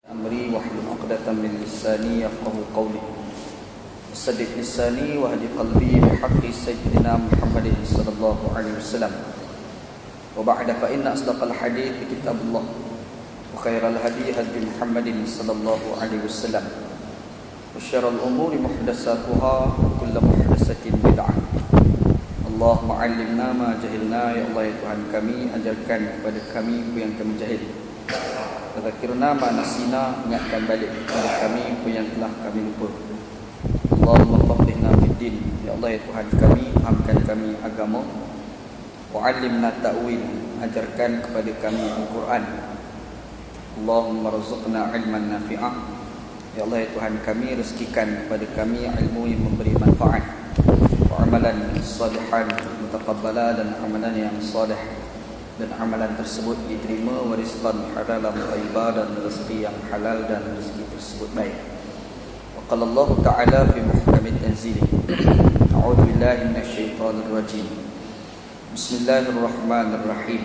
أمري واحلل عقدة من لساني يفقهوا قولي وسدد لساني واهد قلبي بحق سيدنا محمد صلى الله عليه وسلم وبعد فإن أصدق الحديث كتاب الله وخير الهدي هدي محمد صلى الله عليه وسلم وشر الأمور محدثاتها وكل محدثة بدعة. Allahumma allimna ma jahilna, ya Allah ya Tuhan kami, ajarkan kepada kami apa yang kami jahil. Tadzakirna ma nasina, ingatkan balik kepada kami apa yang telah kami lupa. Allahumma faqihna fid din, ya Allah ya Tuhan kami, fahamkan kami agama. Wa 'allimna ta'wil, ajarkan kepada kami Al-Quran. Allahumma rzuqna 'ilman nafi'ah, ya Allah ya Tuhan kami, rezekikan kepada kami ilmu yang memberi manfaat. Amalan salihan mutaqabbala, dan amalan yang salih, dan amalan tersebut diterima, warizqan halalan thayyiban, dan rezeki yang halal dan rezeki tersebut baik. Wa qala Allah Ta'ala fi muhkamit tanzili, a'udzu billahi minasyaitonir rajim. Bismillahirrahmanirrahim.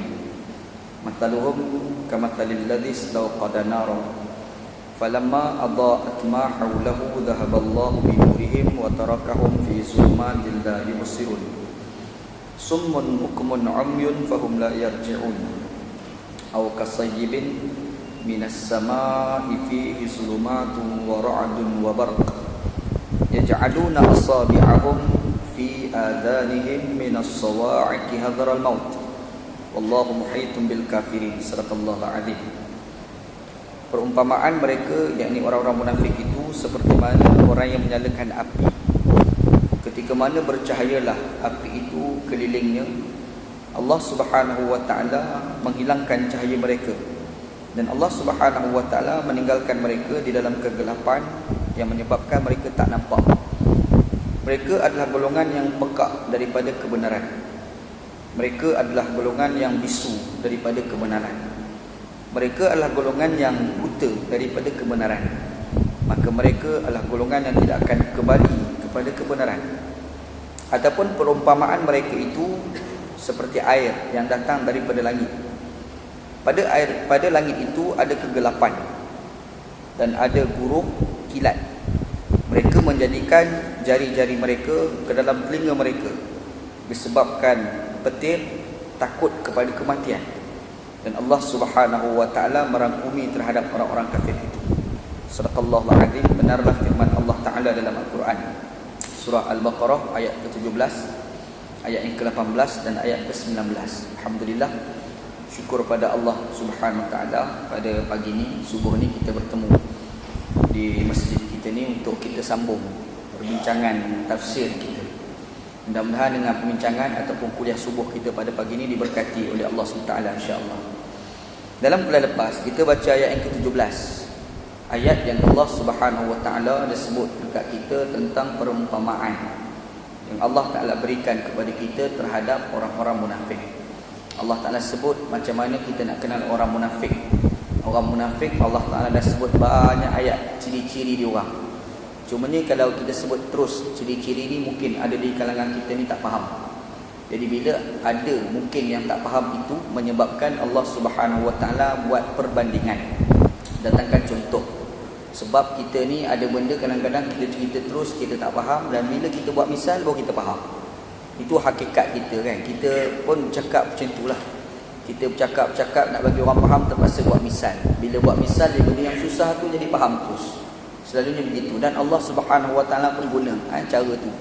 Mathaluhum kamathalil ladzi istawqada naran falamma adaa'at ma hawlahu dhahaba Allahu bi nurihim wa tarakahum fi zulumatin la yubsirun summun bukmun 'umyun fahum la yarji'un aw kasayyibin minas samaa'i fihi zulumatun wa ra'dun wa barq yaj'aluna asabi'ahum fi adhanihim minas sawa'iqi hadharal maut wallahu muhitun bil kafirin. Sadaqallahu adzim. Perumpamaan mereka, yakni orang-orang munafik itu, seperti mana orang yang menyalakan api. Ketika mana bercahayalah api itu kelilingnya, Allah Subhanahu wa Ta'ala menghilangkan cahaya mereka, dan Allah Subhanahu wa Ta'ala meninggalkan mereka di dalam kegelapan yang menyebabkan mereka tak nampak. Mereka adalah golongan yang pekak daripada kebenaran. Mereka adalah golongan yang bisu daripada kebenaran. Mereka adalah golongan yang buta daripada kebenaran. Maka mereka adalah golongan yang tidak akan kembali kepada kebenaran. Ataupun perumpamaan mereka itu seperti air yang datang daripada langit. Pada langit itu ada kegelapan dan ada burung kilat. Mereka menjadikan jari-jari mereka ke dalam telinga mereka disebabkan petir, takut kepada kematian. Dan Allah Subhanahu wa Ta'ala merangkumi terhadap orang-orang kafir itu. Sadaqallahu adzim. Benarlah firman Allah Ta'ala dalam Al-Quran, surah Al-Baqarah ayat ke-17, ayat yang ke-18 dan ayat ke-19. Alhamdulillah, syukur pada Allah Subhanahu wa Ta'ala, pada pagi ni, subuh ni kita bertemu di masjid kita ni untuk kita sambung perbincangan tafsir kita. Mudah-mudahan dengan perbincangan ataupun kuliah subuh kita pada pagi ini diberkati oleh Allah SWT, insya-Allah. Dalam kuliah lepas kita baca ayat yang ke-17, ayat yang Allah Subhanahu wa Ta'ala ada sebut dekat kita tentang perumpamaan yang Allah Ta'ala berikan kepada kita terhadap orang-orang munafik. Allah Ta'ala sebut macam mana kita nak kenal orang munafik. Orang munafik Allah Ta'ala dah sebut banyak ayat ciri-ciri dia orang. Cuma ni kalau kita sebut terus ciri-ciri ni, mungkin ada di kalangan kita ni tak faham. Jadi bila ada mungkin yang tak faham, itu menyebabkan Allah Subhanahu wa Ta'ala buat perbandingan, datangkan contoh. Sebab kita ni ada benda kadang-kadang kita cerita terus kita tak faham, dan bila kita buat misal baru kita faham. Itu hakikat kita kan. Kita pun cakap macam itulah. Kita bercakap nak bagi orang faham, terpaksa buat misal. Bila buat misal, dia benda yang susah tu jadi faham terus. Selalunya begitu. Dan Allah Subhanahu wa Ta'ala pun guna cara tu.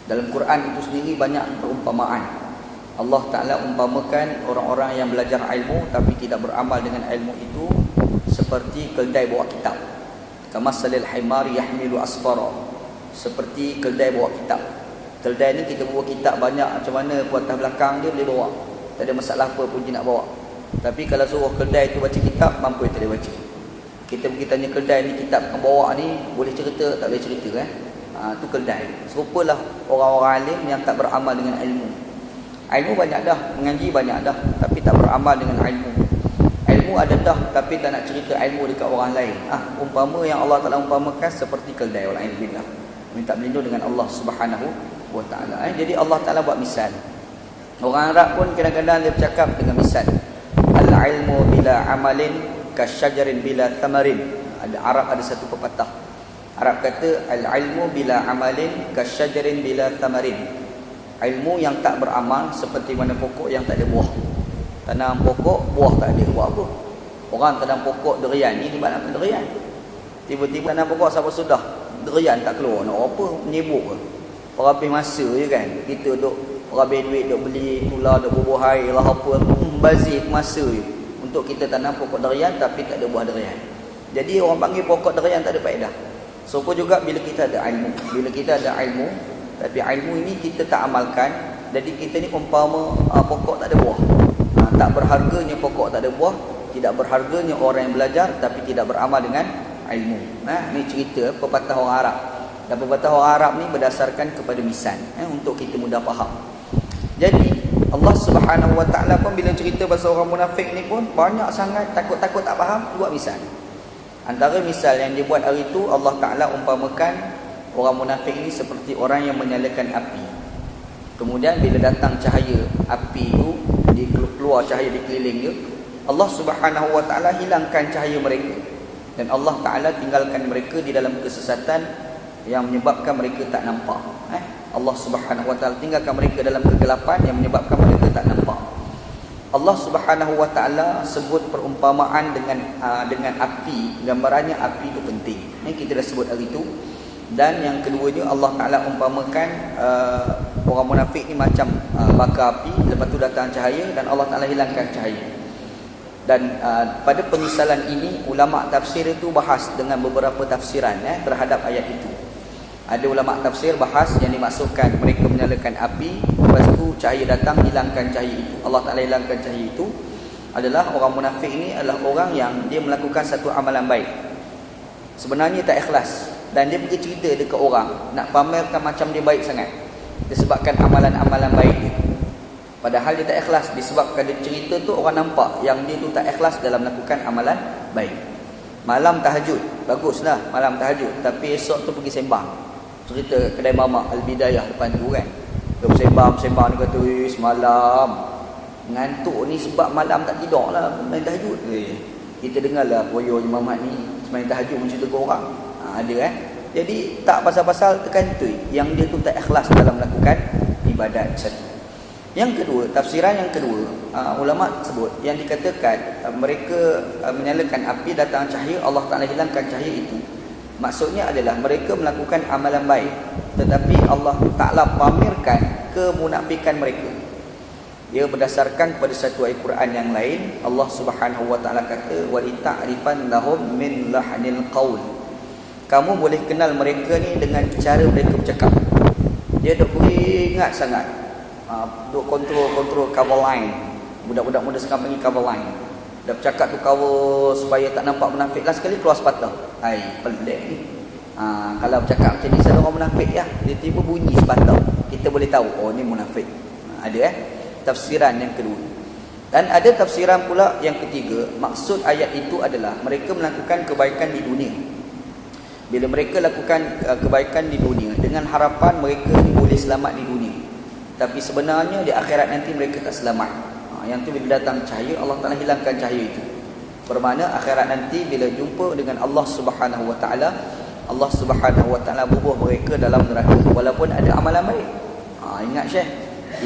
Dalam Quran itu sendiri banyak perumpamaan. Allah Ta'ala umpamakan orang-orang yang belajar ilmu tapi tidak beramal dengan ilmu itu seperti keldai bawa kitab. Kamassalil himari yahmilu asfara. Seperti keldai bawa kitab. Keldai ni kita bawa kitab banyak, macam mana atas belakang dia boleh bawa. Tak ada masalah apa pun dia nak bawa. Tapi kalau suruh keldai tu baca kitab, mampu tak boleh baca. Kita pergi tanya keldai ni, kitab kau bawa ni boleh cerita tak boleh cerita tu keldai. Serupalah orang-orang alim yang tak beramal dengan ilmu. Ilmu banyak dah, mengaji banyak dah, tapi tak beramal dengan ilmu. Ilmu ada dah, tapi tak nak cerita ilmu dekat orang lain. Umpama yang Allah Ta'ala umpamakan seperti keldai. Wal'ilbillah, minta berlindung dengan Allah Subhanahu wa Ta'ala. Jadi Allah Ta'ala buat misal. Orang Arab pun kadang-kadang dia bercakap dengan misal. Al-ilmu bila amalin kasyajarin bila thamarin. Ada Arab ada satu pepatah. Arab kata al-ilmu bila amalin kasyajarin bila tamarin. Ilmu yang tak beramal seperti mana pokok yang tak ada buah. Tanam pokok, buah tak ada, buat apa? Orang tanam pokok durian ni tiba nak durian. Tiba-tiba tanam pokok sampai sudah durian tak keluar. Nak apa? Menyibuk ke? Habis masa je kan. Kita duk habis duit duk beli pula, duk bubuh air lah apa. Bazir masa je untuk kita tanam pokok durian tapi tak ada buah durian. Jadi orang panggil pokok durian tak ada faedah. So pun juga bila kita ada ilmu. Bila kita ada ilmu, tapi ilmu ini kita tak amalkan, jadi kita ni umpama pokok tak ada buah. Tak berharganya pokok tak ada buah, tidak berharganya orang yang belajar tapi tidak beramal dengan ilmu. Ni cerita pepatah orang Arab. Dan pepatah orang Arab ni berdasarkan kepada misan, untuk kita mudah faham. Jadi Allah Subhanahu Wa Taala pun bila cerita pasal orang munafik ni pun banyak sangat takut-takut tak faham, buat misal. Antara misal yang dia buat hari itu, Allah Taala umpamakan orang munafik ini seperti orang yang menyalakan api. Kemudian bila datang cahaya api itu, keluar cahaya di keliling dia, Allah Subhanahu Wa Taala hilangkan cahaya mereka dan Allah Taala tinggalkan mereka di dalam kesesatan yang menyebabkan mereka tak nampak. Allah Subhanahu Wa Taala tinggalkan mereka dalam kegelapan yang menyebabkan mereka tak nampak. Allah Subhanahu Wa Taala sebut perumpamaan dengan api, gambarannya api itu penting. Ini kita dah sebut hari itu. Dan yang keduanya Allah Taala umpamakan orang munafik ni macam bakar api, lepas tu datang cahaya dan Allah Taala hilangkan cahaya. Dan pada pemisalan ini ulama tafsir itu bahas dengan beberapa tafsiran terhadap ayat itu. Ada ulama tafsir bahas yang dimaksudkan mereka menyalakan api, lepas tu cahaya datang hilangkan cahaya itu. Allah Taala hilangkan cahaya itu adalah orang munafik ini adalah orang yang dia melakukan satu amalan baik. Sebenarnya tak ikhlas. Dan dia pergi cerita dekat orang, nak pamerkan macam dia baik sangat, disebabkan amalan-amalan baik dia. Padahal dia tak ikhlas, disebabkan dia cerita tu orang nampak yang dia tu tak ikhlas dalam melakukan amalan baik. Malam tahajud, baguslah malam tahajud, tapi esok tu pergi sembang. Cerita kedai mamak Al-Bidayah depan tu kan, dia sembang dia kata, semalam ngantuk ni sebab malam tak tidur lah main tahajud. Kita dengarlah poyo mamak ni main tahajud mencerita ke orang. Ada Jadi tak pasal-pasal terkantui yang dia tu tak ikhlas dalam melakukan ibadat satu. Yang kedua, tafsiran yang kedua, ulama sebut yang dikatakan mereka menyalakan api, datang cahaya, Allah Taala hilangkan cahaya itu. Maksudnya adalah mereka melakukan amalan baik tetapi Allah Taala pamerkan kemunafikan mereka. Ia berdasarkan pada satu ayat Quran yang lain. Allah Subhanahu Wa Taala kata wa lita'rifan lahum min lahnil qaul. Kamu boleh kenal mereka ni dengan cara mereka bercakap. Dia duk ingat sangat. Duk kontrol cover line. Budak-budak muda sekarang panggil cover line. Dah bercakap tu cover supaya tak nampak munafik. Last sekali keluar sepatah. Pelik ni. Kalau bercakap macam ni selalu orang munafik ya. Dia tiba bunyi sepatah. Kita boleh tahu oh ni munafik. Ada tafsiran yang kedua. Dan ada tafsiran pula yang ketiga. Maksud ayat itu adalah mereka melakukan kebaikan di dunia. Bila mereka lakukan kebaikan di dunia dengan harapan mereka boleh selamat di dunia, tapi sebenarnya di akhirat nanti mereka tak selamat. Yang tu bila datang cahaya, Allah Taala hilangkan cahaya itu. Bermakna akhirat nanti bila jumpa dengan Allah Subhanahu Wa Taala, Allah Subhanahu Wa Taala bubuh mereka dalam neraka walaupun ada amalan baik. Ingat Syekh,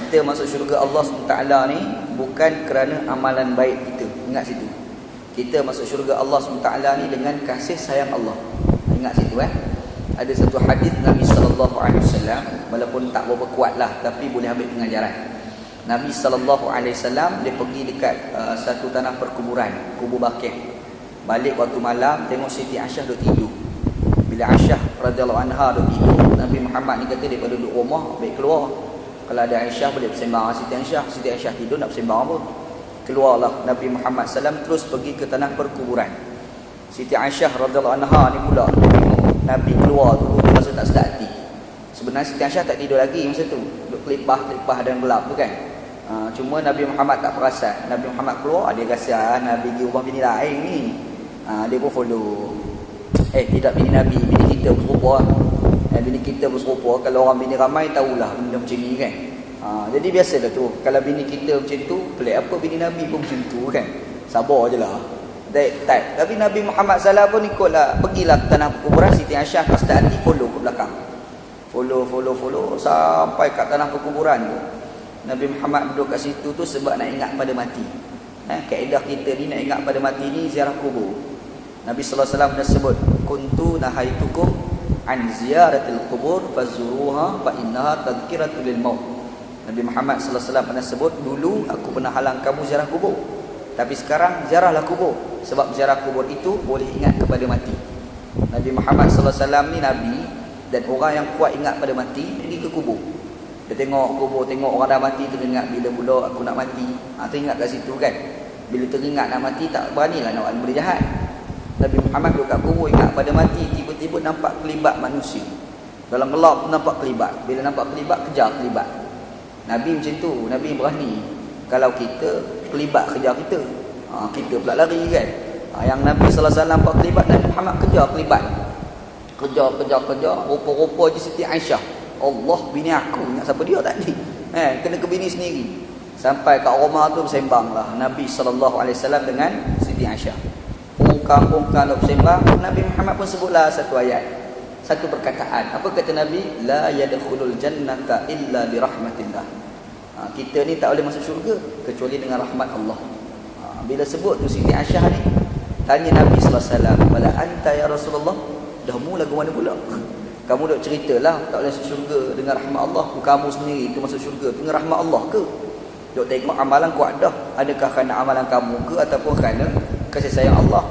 kita masuk syurga Allah SWT ni bukan kerana amalan baik kita. Ingat situ. Kita masuk syurga Allah SWT ni dengan kasih sayang Allah. Ingat situ Ada satu hadis Nabi SAW, walaupun tak berapa kuat lah, tapi boleh ambil pengajaran. Nabi SAW dia pergi dekat satu tanah perkuburan, kubur Baqi'. Balik waktu malam, tengok Siti Aisyah duduk tidur. Bila Aisyah radhiyallahu anha duduk tidur, Nabi Muhammad ni kata daripada duduk rumah, baik keluar. Kalau ada Aisyah boleh bersembang Siti Aisyah. Siti Aisyah tidur nak bersembang apa? Keluarlah Nabi Muhammad SAW terus pergi ke tanah perkuburan. Siti Aisyah radhiyallahu anha ni pula tengok Nabi keluar tu, rasa tak sedap hati. Sebenarnya Siti Aisyah tak tidur lagi masa tu, duduk kelipah dan gelap tu kan. Cuma Nabi Muhammad tak perasan. Nabi Muhammad keluar, dia rasa Nabi pergi rumah bini lain ni. Dia pun follow. Tidak bini Nabi, bini kita berserupa. Bini kita berserupa, kalau orang bini ramai tahulah benda macam ni kan. Jadi biasalah tu, kalau bini kita macam tu, pelik apa bini Nabi pun macam tu kan. Sabar je lah. Tak. Tapi Nabi Muhammad SAW pun ikutlah, pergilah ke tanah perkuburan Siti Aisyah, pas tak hati follow ke belakang. Follow sampai kat tanah perkuburan tu. Nabi Muhammad duduk kat situ tu sebab nak ingat pada mati. Kaedah kita ni nak ingat pada mati ni ziarah kubur. Nabi sallallahu alaihi wasallam dah sebut, kuntu nahaitukum an ziyaratil qubur fazuruha fa innaha tadhkiratul lil maut. Nabi Muhammad sallallahu alaihi wasallam pernah sebut, dulu aku pernah halang kamu ziarah kubur, tapi sekarang ziarahlah kubur, sebab ziarah kubur itu boleh ingat kepada mati. Nabi Muhammad sallallahu alaihi wasallam ni nabi, dan orang yang kuat ingat pada mati pergi ke kubur. Dia tengok kubur, tengok orang dah mati, teringat bila pula aku nak mati. Teringat kat situ kan. Bila teringat nak mati, tak beranilah nak buat benda jahat. Nabi Muhammad duduk kat kubur ingat pada mati, tiba-tiba nampak kelibat manusia. Dalam gelap nampak kelibat. Bila nampak kelibat, kejar kelibat. Nabi macam tu, Nabi berani. Kalau kita, kelibat kejar kita, kita pula lari kan. Yang Nabi sallallahu alaihi wasallam nampak kelibat, Nabi Muhammad kejar kelibat. Kejar. Rupa-rupa je Siti Aisyah. Allah, bini aku. Ingat siapa dia tadi? Kena ke bini sendiri. Sampai kat rumah tu bersembanglah Nabi sallallahu alaihi wasallam dengan Siti Aisyah. Ungkang bersembang. Nabi Muhammad pun sebutlah satu ayat, satu perkataan. Apa kata Nabi? La yadkhulul jannata illa bi rahmatillah. Kita ni tak boleh masuk syurga kecuali dengan rahmat Allah. Bila sebut tu Siti Aisyah ni, tanya Nabi sallallahu alaihi wasallam, "Wala anta ya Rasulullah?" Dah mu lagu mana pula? Kamu duk ceritalah tak boleh masuk syurga dengan rahmat Allah. Kamu sendiri tu masuk syurga dengan rahmat Allah ke? Duk tengok amalan kuat dah. Adakah kerana amalan kamu ke ataupun kerana kasih sayang Allah?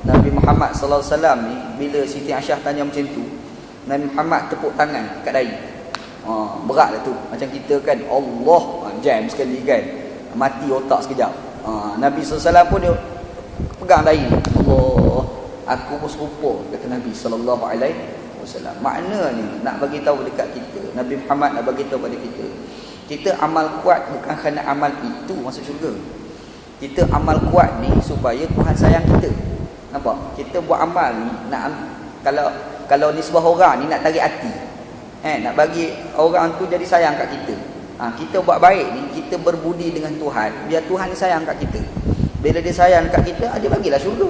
Nabi Muhammad sallallahu alaihi wasallam ni bila Siti Aisyah tanya macam tu, Nabi Muhammad tepuk tangan kat dahi. Beratlah tu. Macam kita kan, Allah jam sekali kan. Mati otak sekejap. Nabi sallallahu alaihi wasallam pun dia pegang dahi. Allah, aku pun serupa, kata Nabi sallallahu alaihi wasallam. Maknanya nak bagi tahu dekat kita, Nabi Muhammad nak bagi tahu pada kita amal kuat bukan kerana amal itu masuk syurga. Kita amal kuat ni supaya Tuhan sayang kita. Nampak? Kita buat amal ni nak, kalau nisbah orang ni nak tarik hati. Nak bagi orang tu jadi sayang kat kita. Kita buat baik ni, kita berbudi dengan Tuhan, biar Tuhan ni sayang kat kita. Bila dia sayang kat kita, dia bagilah syurga.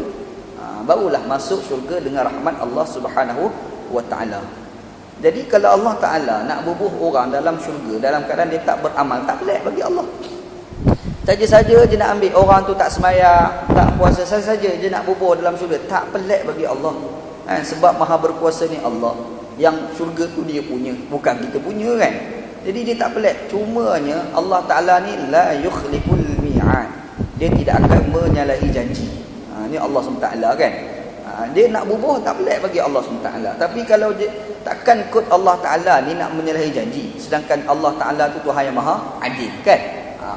Barulah masuk syurga dengan rahmat Allah Subhanahu wa ta'ala. Jadi kalau Allah Ta'ala nak bubuh orang dalam syurga dalam keadaan dia tak beramal, tak pelik bagi Allah. Saja-saja je nak ambil orang tu tak sembahyang, tak puasa, saja je nak bubuh dalam syurga, tak pelik bagi Allah. Sebab maha berkuasa ni Allah. Yang syurga tu dia punya, bukan kita punya kan. Jadi dia tak pelik. Cumanya Allah Ta'ala ni la yukhliful mi'ad. Dia tidak akan menyalahi janji. Ni Allah SWT kan. Dia nak bubuh tak pelik bagi Allah SWT. Tapi kalau dia takkan ikut Allah Ta'ala ni nak menyalahi janji. Sedangkan Allah Ta'ala tu Tuhan yang maha adil kan.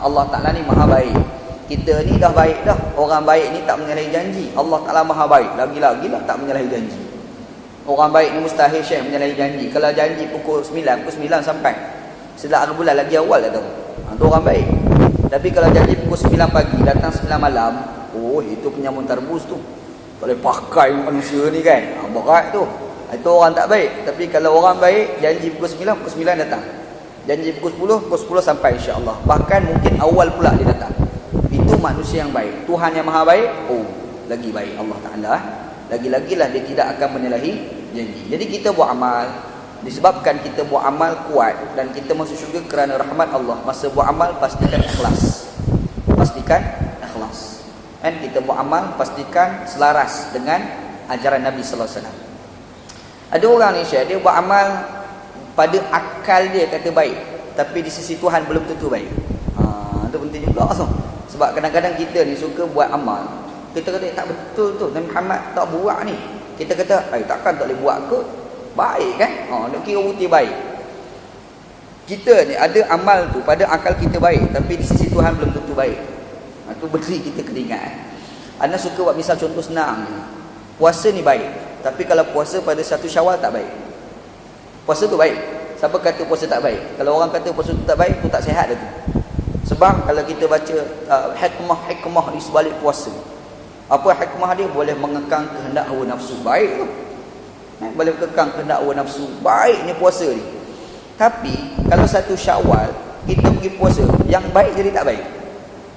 Allah Ta'ala ni maha baik. Kita ni dah baik dah. Orang baik ni tak menyalahi janji. Allah Ta'ala maha baik. Lagi-lagi lah tak menyalahi janji. Orang baik ni mustahil Syekh menyalahi janji. Kalau janji pukul 9 sampai setelah hari bulan lagi awal dah tu. Tu orang baik. Tapi kalau janji pukul 9 pagi datang 9 malam, itu penyambung tarbus tu. Tak boleh pakai manusia ni kan. Berat tu. Itu orang tak baik. Tapi kalau orang baik, janji pukul 9 datang. Janji pukul 10 sampai insya-Allah. Bahkan mungkin awal pula dia datang. Itu manusia yang baik. Tuhan yang maha baik, lagi baik Allah Ta'ala. Lagi-lagilah dia tidak akan menyalahi janji. Jadi kita buat amal, disebabkan kita buat amal kuat dan kita masuk syurga kerana rahmat Allah. Masa buat amal pastikan ikhlas. Pastikan ikhlas. Dan kita buat amal pastikan selaras dengan ajaran Nabi sallallahu alaihi wasallam. Ada orang ni Syekh, dia buat amal pada akal dia kata baik, tapi di sisi Tuhan belum tentu baik. Itu penting juga tu. Sebab kadang-kadang kita ni suka buat amal, kita kata tak betul tu, Nabi Muhammad tak buat ni. Kita kata, takkan tak boleh buat kot. Baik kan? Dia kira bukti baik. Kita ni ada amal tu pada akal kita baik, tapi di sisi Tuhan belum tentu baik. Itu beri kita kena ingat. Anda suka buat misal contoh senang. Puasa ni baik, tapi kalau puasa pada 1 Syawal tak baik. Puasa tu baik. Siapa kata puasa tak baik? Kalau orang kata puasa tu tak baik, tu tak sihat dah tu. Sebab kalau kita baca hikmah di sebalik puasa, apa hikmah dia? Boleh mengekang kehendak hawa nafsu. Baik tu. Boleh mengekang kehendak hawa nafsu. Baik ni puasa ni. Tapi kalau 1 Syawal kita pergi puasa, yang baik jadi tak baik.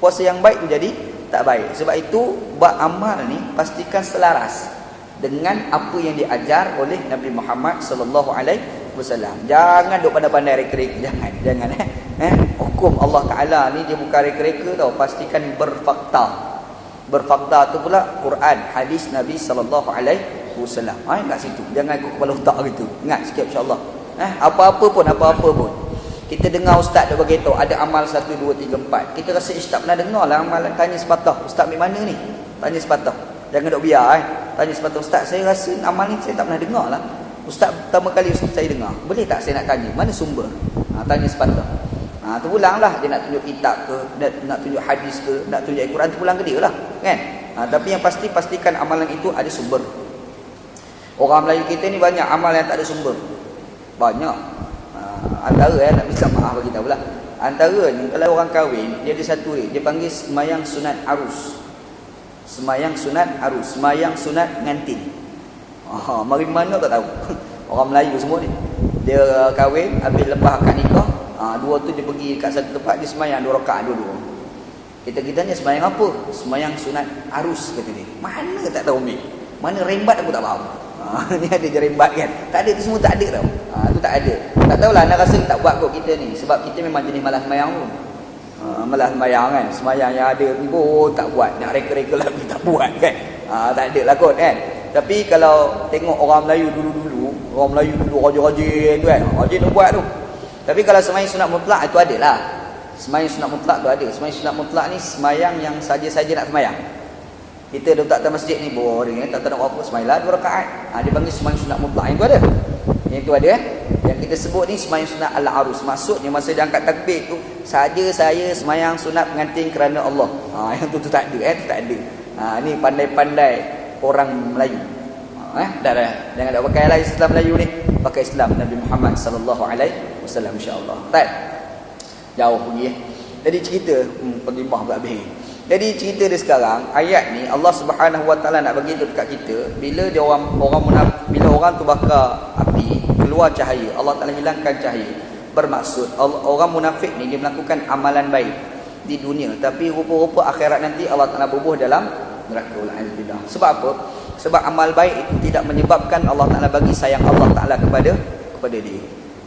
Puasa yang baik tu jadi tak baik. Sebab itu buat amal ni pastikan selaras dengan apa yang diajar oleh Nabi Muhammad sallallahu alaihi wasallam. Jangan duk pandai-pandai reka-reka, jangan hukum Allah Taala ni dia bukan reka-reka tau, pastikan berfakta. Berfakta tu pula Quran, hadis Nabi sallallahu alaihi wasallam. Kat situ. Jangan ikut kepala otak gitu. Ingat sikit insya-Allah. Apa-apa pun kita dengar ustaz dia bagi tahu ada amal 1 2 3 4. Kita rasa tak pernah dengar lah amalan, tanya sepatah. Ustaz ambil mana ni? Tanya sepatah. Jangan duk biar tanya sepatah. Ustaz, saya rasa amal ni saya tak pernah dengar lah. Ustaz pertama kali saya dengar. Boleh tak saya nak tanya? Mana sumber? Tanya sepatah. Terpulanglah dia nak tunjuk kitab ke, nak tunjuk hadis ke, nak tunjuk Al-Quran, terpulang ke dia lah kan. Tapi yang pasti pastikan amalan itu ada sumber. Orang Melayu kita ni banyak amal yang tak ada sumber. Banyak. Antara nak minta maaf bagi tahu lah. Antaranya kalau orang kahwin, dia ada satu dia panggil semayang sunat arus. Semayang sunat arus, semayang sunat ngantin. Mari mana tak tahu. Orang Melayu semua ni. Dia kahwin, habis lepas akad nikah, dua tu dia pergi kat satu tempat, dia semayang 2 rakaat dua-dua. Kita ni semayang apa? Semayang sunat arus kata dia. Mana tak tahu ni. Mana rembat aku tak faham. Ni ada je rembat kan. Tak ada, tu semua tak ada tau. Tu tak ada. Tak tahulah, nak rasa tak buat kot kita ni. Sebab kita memang jenis malas semayang pun. Malas semayang kan. Semayang yang ada ni pun tak buat. Nak reka-reka lagi tak buat kan. Tak ada lah kot kan. Tapi kalau tengok orang Melayu dulu, orang Melayu dulu rajin-rajin tu kan. Rajin tu buat tu. Tapi kalau semayang sunat mutlak itu ada lah. Semayang sunat mutlak tu ada. Semayang sunat mutlak ni semayang yang saja-saja nak semayang. Kita duduk tak masjid ni boring tak tahu nak apa, semayanglah 2 rakaat. Dia panggil semayang sunat mutlak. Yang tu ada. Yang tu ada Yang kita sebut ni semayang sunat al-arus. Maksudnya masa dia angkat takbir tu, saja saya semayang sunat pengantin kerana Allah. Yang tu tak ada tu tak ada. Ni pandai-pandai orang Melayu. Dah. Jangan nak pakai lah Islam Melayu ni. Pakai Islam Nabi Muhammad sallallahu alaihi wasallam insya-Allah. Tak. Jauh pergi Jadi cerita penlimah pula habis. Jadi cerita dia sekarang, ayat ni Allah Subhanahu Wa Taala nak bagi tahu dekat kita, bila dia orang bila orang tu bakar api, keluar cahaya, Allah Taala hilangkan cahaya. Bermaksud orang munafik ni dia melakukan amalan baik di dunia, tapi rupa-rupa akhirat nanti Allah Taala bubuh dalam neraka. Alhamdulillah. Sebab apa? Sebab amal baik itu tidak menyebabkan Allah Taala bagi sayang Allah Taala kepada dia.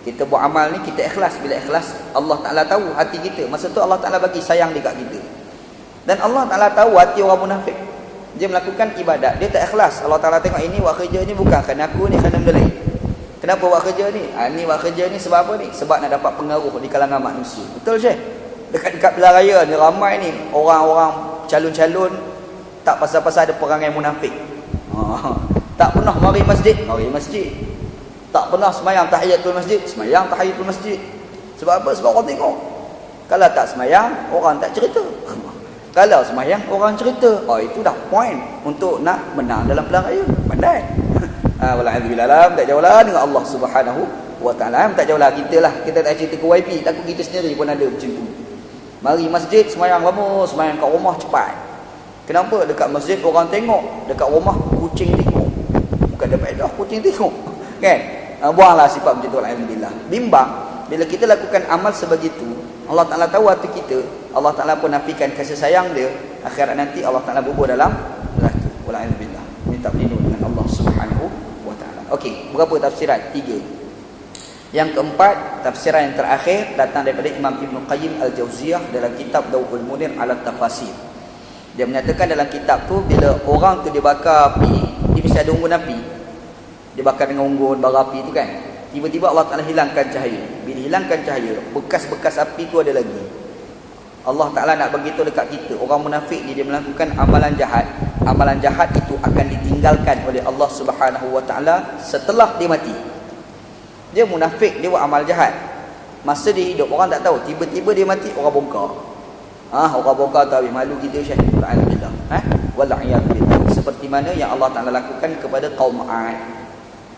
Kita buat amal ni, kita ikhlas. Bila ikhlas, Allah Taala tahu hati kita. Masa tu Allah Taala bagi sayang dekat kita. Dan Allah Ta'ala tahu hati orang munafik. Dia melakukan ibadat, dia tak ikhlas. Allah Ta'ala tengok ini buat kerja ni bukan kerana aku ni, kerana benda lain. Kenapa buat kerja ni? Ni buat kerja ni sebab apa ni? Sebab nak dapat pengaruh di kalangan manusia. Betul Syekh? Dekat pilihan raya ni ramai ni orang-orang calon-calon tak pasal-pasal ada perangai munafik. Tak pernah mari masjid. Tak pernah semayang tahiyatul masjid, semayang tahiyatul masjid. Sebab apa? Sebab orang tengok. Kalau tak semayang, orang tak cerita. Kalau semayang, orang cerita. Itu dah point untuk nak menang dalam pelang raya. Pandai. Walhamdulillah, tak jauh lah dengan Allah Subhanahu Wa Taala. Tak jauh lah kita lah. Kita tak cerita ke YP. Takut kita sendiri pun ada macam tu. Mari masjid, semayang lama. Semayang kat rumah cepat. Kenapa? Dekat masjid orang tengok. Dekat rumah kucing tengok. Bukan dapat edah, kucing tengok. Kan? Buanglah sifat macam tu. Alhamdulillah. Bimbang. Bila kita lakukan amal sebegitu, Allah Ta'ala tahu hati kita, Allah Ta'ala pun nafikan kasih sayang dia. Akhirat nanti Allah Ta'ala bubuh dalam neraka. Walhamdulillah. Minta perlindungan dengan Allah Subhanahu Wa Ta'ala. Okey, berapa tafsiran? 3. Yang keempat, tafsiran yang terakhir datang daripada Imam Ibn Qayyim Al-Jauziyah dalam kitab Dawul Munir ala Tafasir. Dia menyatakan dalam kitab tu, bila orang tu dibakar api, dia mesti ada unggun api. Dia bakar dengan unggun bara api tu kan. Tiba-tiba Allah Ta'ala hilangkan cahaya. Bila hilangkan cahaya, bekas-bekas api tu ada lagi. Allah Ta'ala nak beritahu dekat kita, orang munafik ni dia melakukan amalan jahat. Amalan jahat itu akan ditinggalkan oleh Allah Subhanahu Wa Ta'ala setelah dia mati. Dia munafik, dia buat amal jahat. Masa dia hidup, orang tak tahu. Tiba-tiba dia mati, orang bongkar. Orang bongkar tu habis malu kita Syekh. Alhamdulillah. Wal'iyadzubillah. Seperti mana yang Allah Ta'ala lakukan kepada kaum 'Ad.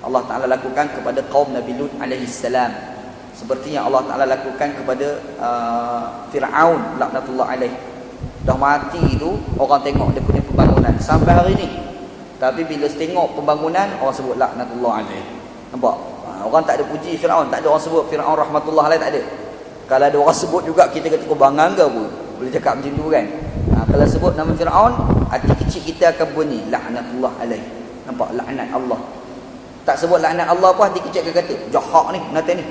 Allah Ta'ala lakukan kepada kaum Nabi Lut alaihi salam. Seperti yang Allah Ta'ala lakukan kepada Fir'aun laknatullah alaih. Dah mati tu, orang tengok dia punya pembangunan sampai hari ni. Tapi bila tengok pembangunan, orang sebut laknatullah alaih. Nampak? Orang tak ada puji Fir'aun, tak ada orang sebut Fir'aun rahmatullah alaih, tak ada. Kalau ada orang sebut juga, kita kata kau bangang ke apa? Boleh cakap macam tu kan. Kalau sebut nama Firaun, hati kecil kita akan bunyi laknatullah alaih. Nampak, laknat Allah. Tak sebut laknat Allah pun hati kecil akan kata jahat ni nanti ni.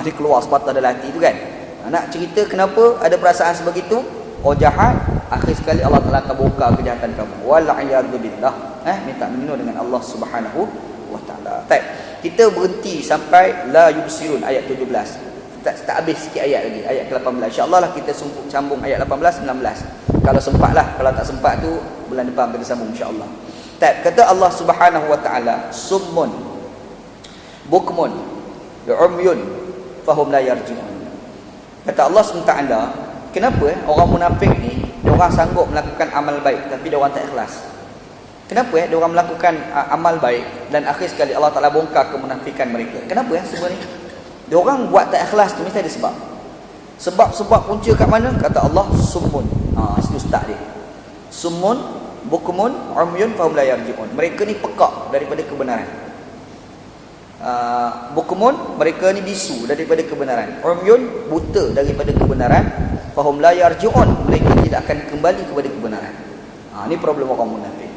Dia keluar sepatah dalam hati tu kan. Nak cerita kenapa ada perasaan sebegitu? Oh jahat, akhir sekali Allah Taala akan bongkar kejahatan kamu. Wal-'iyadu billah. Minta melindung dengan Allah Subhanahu wa taala. Baik. Kita berhenti sampai la yubsirun ayat 17. Tak habis sikit ayat lagi, ayat ke-18. Insya-Allah lah kita sambung ayat 18 19. Kalau sempat lah, kalau tak sempat tu bulan depan kita sambung insya-Allah. Tak, kata Allah Subhanahu wa taala, summun bukmun umyun fahum la yarji'un. Kata Allah SWT, kenapa orang munafik ni dia orang sanggup melakukan amal baik tapi dia orang tak ikhlas? Kenapa dia orang melakukan amal baik dan akhir sekali Allah Taala bongkar kemunafikan mereka? Kenapa sebenarnya? Dia orang buat tak ikhlas tu mesti ada sebab. Sebab punca kat mana? Kata Allah summun. Situ start dia. Summun bukmun umyun fahum la yarji'un. Mereka ni pekak daripada kebenaran. Bukmun, mereka ni bisu daripada kebenaran. Umyun, buta daripada kebenaran. Fahum la yarji'un, mereka tidak akan kembali kepada kebenaran. Ni problem orang munafik.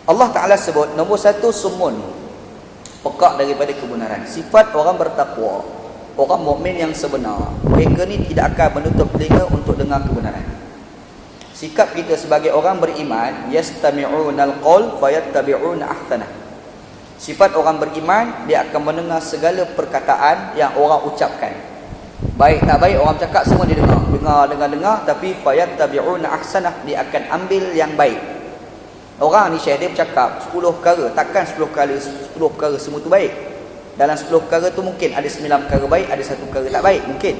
Allah Ta'ala sebut nombor satu summun, pekak daripada kebenaran. Sifat orang bertakwa, orang mukmin yang sebenar, mereka ni tidak akan menutup telinga untuk dengar kebenaran. Sikap kita sebagai orang beriman, yastami'unal qaul fayattabi'una ahsanah. Sifat orang beriman, dia akan mendengar segala perkataan yang orang ucapkan. Baik tak baik orang cakap semua dia dengar, tapi fayattabi'una ahsanah, dia akan ambil yang baik. Orang ni Syekh dia bercakap 10 perkara, takkan 10 perkara semua tu baik. Dalam 10 perkara tu mungkin ada 9 perkara baik, ada 1 perkara tak baik, mungkin.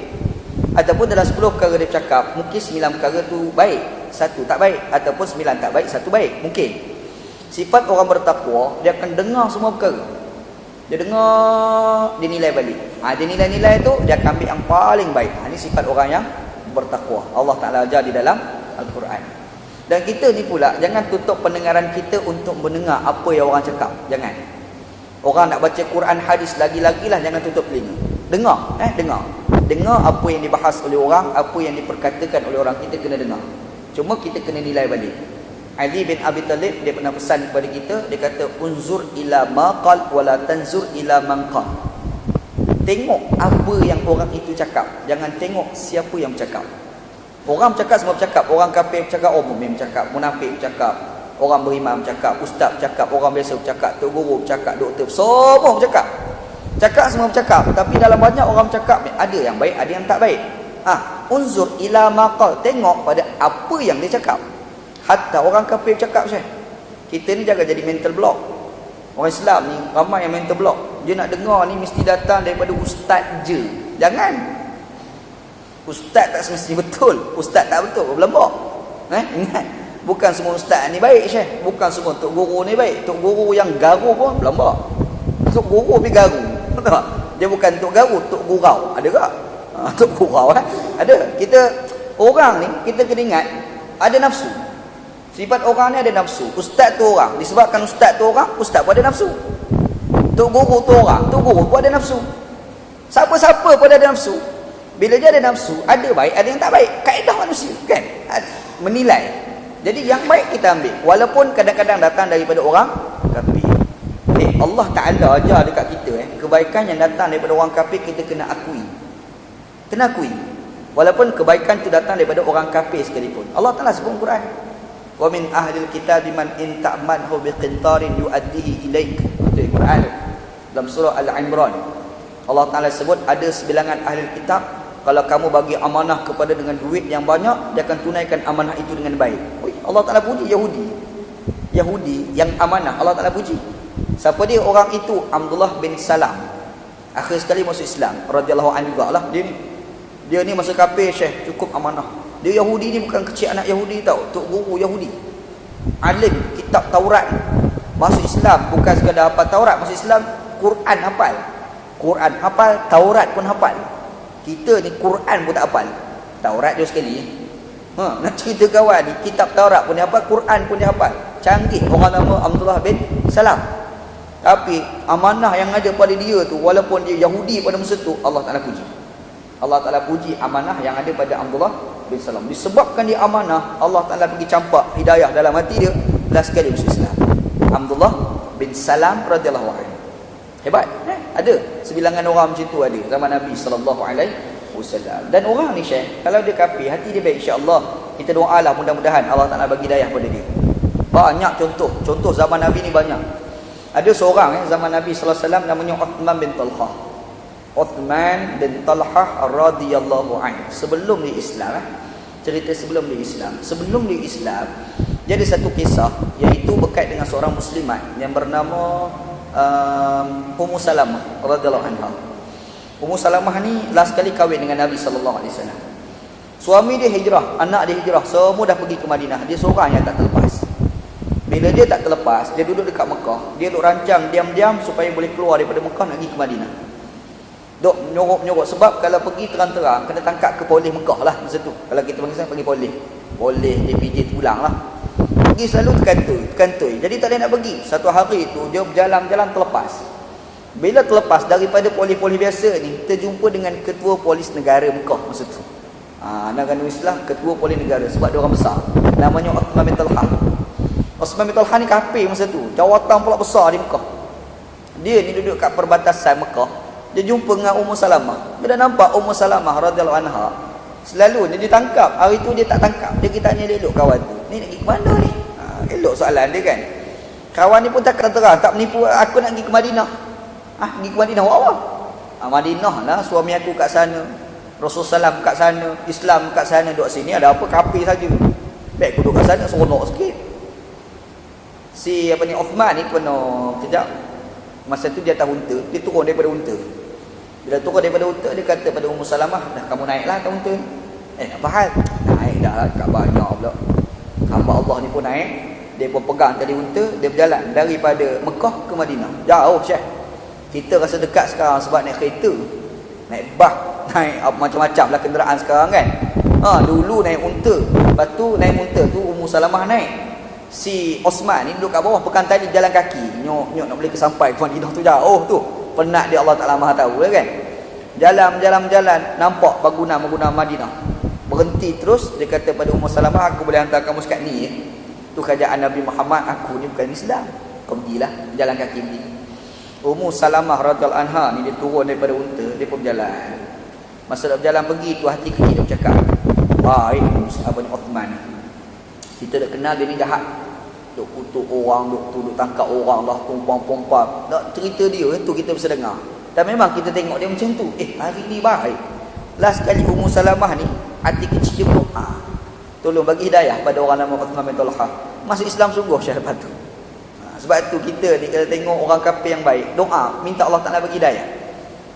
Ataupun dalam 10 perkara dia bercakap, mungkin 9 perkara tu baik, 1 tak baik, ataupun 9 tak baik, 1 baik, mungkin. Sifat orang bertakwa, dia akan dengar semua perkara. Dia dengar, dia nilai balik. Dia nilai-nilai tu, dia akan ambil yang paling baik. Ini sifat orang yang bertakwa. Allah Ta'ala ajar di dalam Al-Quran. Dan kita ni pula, jangan tutup pendengaran kita untuk mendengar apa yang orang cakap. Jangan. Orang nak baca Quran, hadis, lagi-lagilah jangan tutup telinga. Dengar, dengar. Dengar apa yang dibahas oleh orang, apa yang diperkatakan oleh orang, kita kena dengar. Cuma kita kena nilai balik. Ali bin Abi Talib, dia pernah pesan kepada kita, dia kata, unzur ila maqal wala tanzur ila manqal. Tengok apa yang orang itu cakap, jangan tengok siapa yang bercakap. Orang bercakap semua bercakap, orang kafir bercakap, orang mukmin bercakap, munafik bercakap, orang beriman bercakap, ustaz bercakap, orang biasa bercakap, tok guru bercakap, doktor, semua bercakap. Cakap semua bercakap, tapi dalam banyak orang bercakap ni ada yang baik, ada yang tak baik. Unzur ila maqal, tengok pada apa yang dia cakap. Hatta orang kafir bercakap, Syekh. Kita ni jangan jadi mental block. Orang Islam ni ramai yang mental block. Dia nak dengar ni mesti datang daripada ustaz je. Jangan. Ustaz tak semestinya betul. Ustaz tak betul, berlembak. Ingat, bukan semua ustaz ni baik, Syekh. Bukan semua tok guru ni baik. Tok guru yang garu pun berlembak. Tok guru pergi garu. Betul tak? Dia bukan tok garu, tok gurau. Ada tak? Tok gurau ada. Kita orang ni, kita kena ingat ada nafsu. Sifat orang ni ada nafsu. Ustaz tu orang, disebabkan ustaz tu orang, ustaz pun ada nafsu. Tok guru tu orang, tok guru pun ada nafsu. Siapa-siapa pun ada nafsu. Bila dia ada nafsu, ada baik, ada yang tak baik. Kaedah manusia, kan? Menilai. Jadi yang baik kita ambil, walaupun kadang-kadang datang daripada orang kafir. Allah Ta'ala ajar dekat kita, kebaikan yang datang daripada orang kafir kita kena akui. Kena akui. Walaupun kebaikan itu datang daripada orang kafir sekalipun. Allah Ta'ala sebut Quran. Wa min ahlil kitab man in ta'manhu biqintarin yu'addihi ilaik. Itu Quran. Dalam surah Al-Imran. Allah Ta'ala sebut ada sebilangan ahli kitab, kalau kamu bagi amanah kepada dengan duit yang banyak, dia akan tunaikan amanah itu dengan baik. Allah Ta'ala puji Yahudi yang amanah. Allah Ta'ala puji. Siapa dia orang itu? Abdullah bin Salam. Akhir sekali masuk Islam, radhiyallahu anhu juga lah. Dia ni masa kafir, Syekh, cukup amanah. Dia Yahudi ni bukan kecil anak Yahudi tau, tok guru Yahudi. Alim kitab Taurat. Masuk Islam bukan sekadar hafal Taurat, masuk Islam Quran hafal. Quran hafal, Taurat pun hafal. Kita ni Quran pun tak hafal. Taurat je sekali. Nak cerita kawan ni, kitab Taurat pun dia hafal, Quran pun dia hafal. Canggih orang nama Abdullah bin Salam. Tapi amanah yang ada pada dia tu, walaupun dia Yahudi pada masa tu, Allah Ta'ala puji. Allah Ta'ala puji amanah yang ada pada Abdullah bin Salam. Disebabkan dia amanah, Allah Ta'ala pergi campak hidayah dalam hati dia, last sekali masuk Islam. Abdullah bin Salam radhiyallahu anhu. Hebat, ada sebilangan orang macam tu ada zaman Nabi sallallahu alaihi wasallam. Dan orang ni Syekh, kalau dia kafir, hati dia baik, insya-Allah kita doalah mudah-mudahan Allah Taala bagi hidayah pada dia. Banyak contoh zaman Nabi ni banyak. Ada seorang zaman Nabi sallallahu alaihi wasallam namanya Uthman bin Talhah. Uthman bin Talhah radhiyallahu anhu. Sebelum dia Islam, cerita sebelum dia Islam. Sebelum dia Islam, jadi satu kisah iaitu berkait dengan seorang muslimat yang bernama Ummu Salamah radhiyallahu anha. Ummu Salamah ni last kali kahwin dengan Nabi sallallahu alaihi wasallam. Suami dia hijrah, anak dia hijrah, semua dah pergi ke Madinah. Dia seorang yang tak terlepas. Bila dia tak terlepas, dia duduk dekat Mekah. Dia duk rancang diam-diam supaya boleh keluar daripada Mekah nak pergi ke Madinah. Duk nyorok-nyorok, sebab kalau pergi terang-terang kena tangkap ke polis Mekah lah masa tu. Kalau kita panggil pergi polis. Polis dia pijit pulang lah. Pergi selalu terkantoi. Jadi tak ada nak pergi. Satu hari tu dia berjalan-jalan terlepas. Bila terlepas daripada polis-polis biasa ni, terjumpa dengan ketua polis negara Mekah masa tu. Negara Islam, ketua polis negara, sebab dia orang besar. Namanya Uthman bin Talhah. Uthman bin Talhah ni kafir masa tu. Jawatan pula besar di Mekah. Dia ni duduk kat perbatasan Mekah. Dia jumpa dengan Ummu Salamah. Dia dah nampak Ummu Salamah radhiyallahu anha. Selalunya dia tangkap. Hari tu dia tak tangkap. Dia tanya elok kawan tu. Ni nak pergi ke mana ni? Elok soalan dia kan. Kawan ni pun tak terang, tak menipu. Aku nak pergi ke Madinah. Pergi ke Madinah buat apa? Madinah lah, suami aku kat sana, Rasulullah SAW kat sana, Islam kat sana, duduk sini ada apa? Kafir saja. Baik aku duduk kat sana, seronok sikit. Si Uthman ni pernah kejap. Masa tu dia atas unta, dia turun daripada unta. Bila turun daripada unta, dia kata pada Ummu Salamah, dah kamu naiklah atas unta. Apa hal? Naik dah lah, kat banyak pula. Hamba Allah ni pun naik. Dia pun pegang tadi unta. Dia berjalan daripada Mekah ke Madinah. Jauh Syekh. Kita rasa dekat sekarang sebab naik kereta, naik bas, naik macam-macam lah kenderaan sekarang kan. Dulu naik unta. Lepas tu naik unta tu Ummu Salamah naik. Si Osman ni duduk kat bawah, pegang tali, jalan kaki. Nyok nak boleh sampai ke Madinah tu jauh tu. Penat dia, Allah Ta'ala Maha tahu kan. Jalan, nampak bangunan Madinah. Berhenti terus, dia kata pada Ummu Salamah, aku boleh hantar kamu sekat ni. Tu kerajaan Nabi Muhammad, aku ni bukan Islam. Kau pergilah, jalan kaki pergi. Ummu Salamah radhiyallahu anha ni dia turun daripada unta, dia pun berjalan. Masa dah berjalan pergi tu, hati kecil dia bercakap, baik sahabat Uthman. Kita dah kenal dia ni jahat. Duk kutuk orang, duk tangkap orang lah, pompang-pompang. Nak cerita dia tu kita bisa dengar. Dan memang kita tengok dia macam tu. Hari ni baik. Last kali Ummu Salamah ni, hati kecil dia berdoa, tolong bagi hidayah pada orang nama Uthman bin Talhah. Masuk Islam sungguh Syekh lepas tu. Sebab tu kita ni kalau tengok orang kafir yang baik, doa minta Allah Taala bagi hidayah.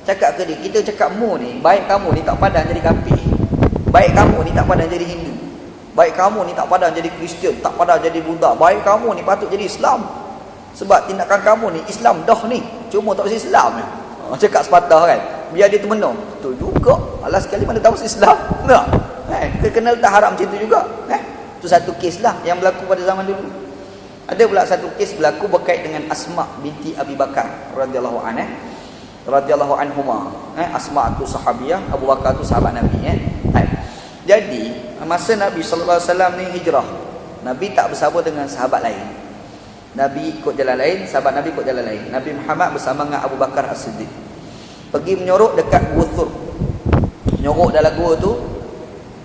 Cakap ke dia, kita cakap mu ni, baik kamu ni tak padan jadi kafir. Baik kamu ni tak padan jadi Hindu. Baik kamu ni tak padan jadi Kristian, tak padan jadi Buddha. Baik kamu ni patut jadi Islam. Sebab tindakan kamu ni Islam dah ni, cuma tak masuk Islam ni. Cakap sepatah kan, biar dia termenung. Betul juga. Alas sekali mana tahu Islam. Tak? Kita kenal tak haram macam tu juga. Itu satu kes lah yang berlaku pada zaman dulu. Ada pula satu kes berlaku berkait dengan Asma binti Abi Bakar radhiyallahu anha. Radhiyallahu anhuma. Asma tu sahabiah, Abu Bakar tu sahabat Nabi. Jadi masa Nabi sallallahu alaihi wasallam ni hijrah, Nabi tak bersama dengan sahabat lain. Nabi ikut jalan lain, sahabat Nabi ikut jalan lain. Nabi Muhammad bersama dengan Abu Bakar As-Siddiq pergi menyorok dekat Gua Thur. Nyorok dalam gua tu,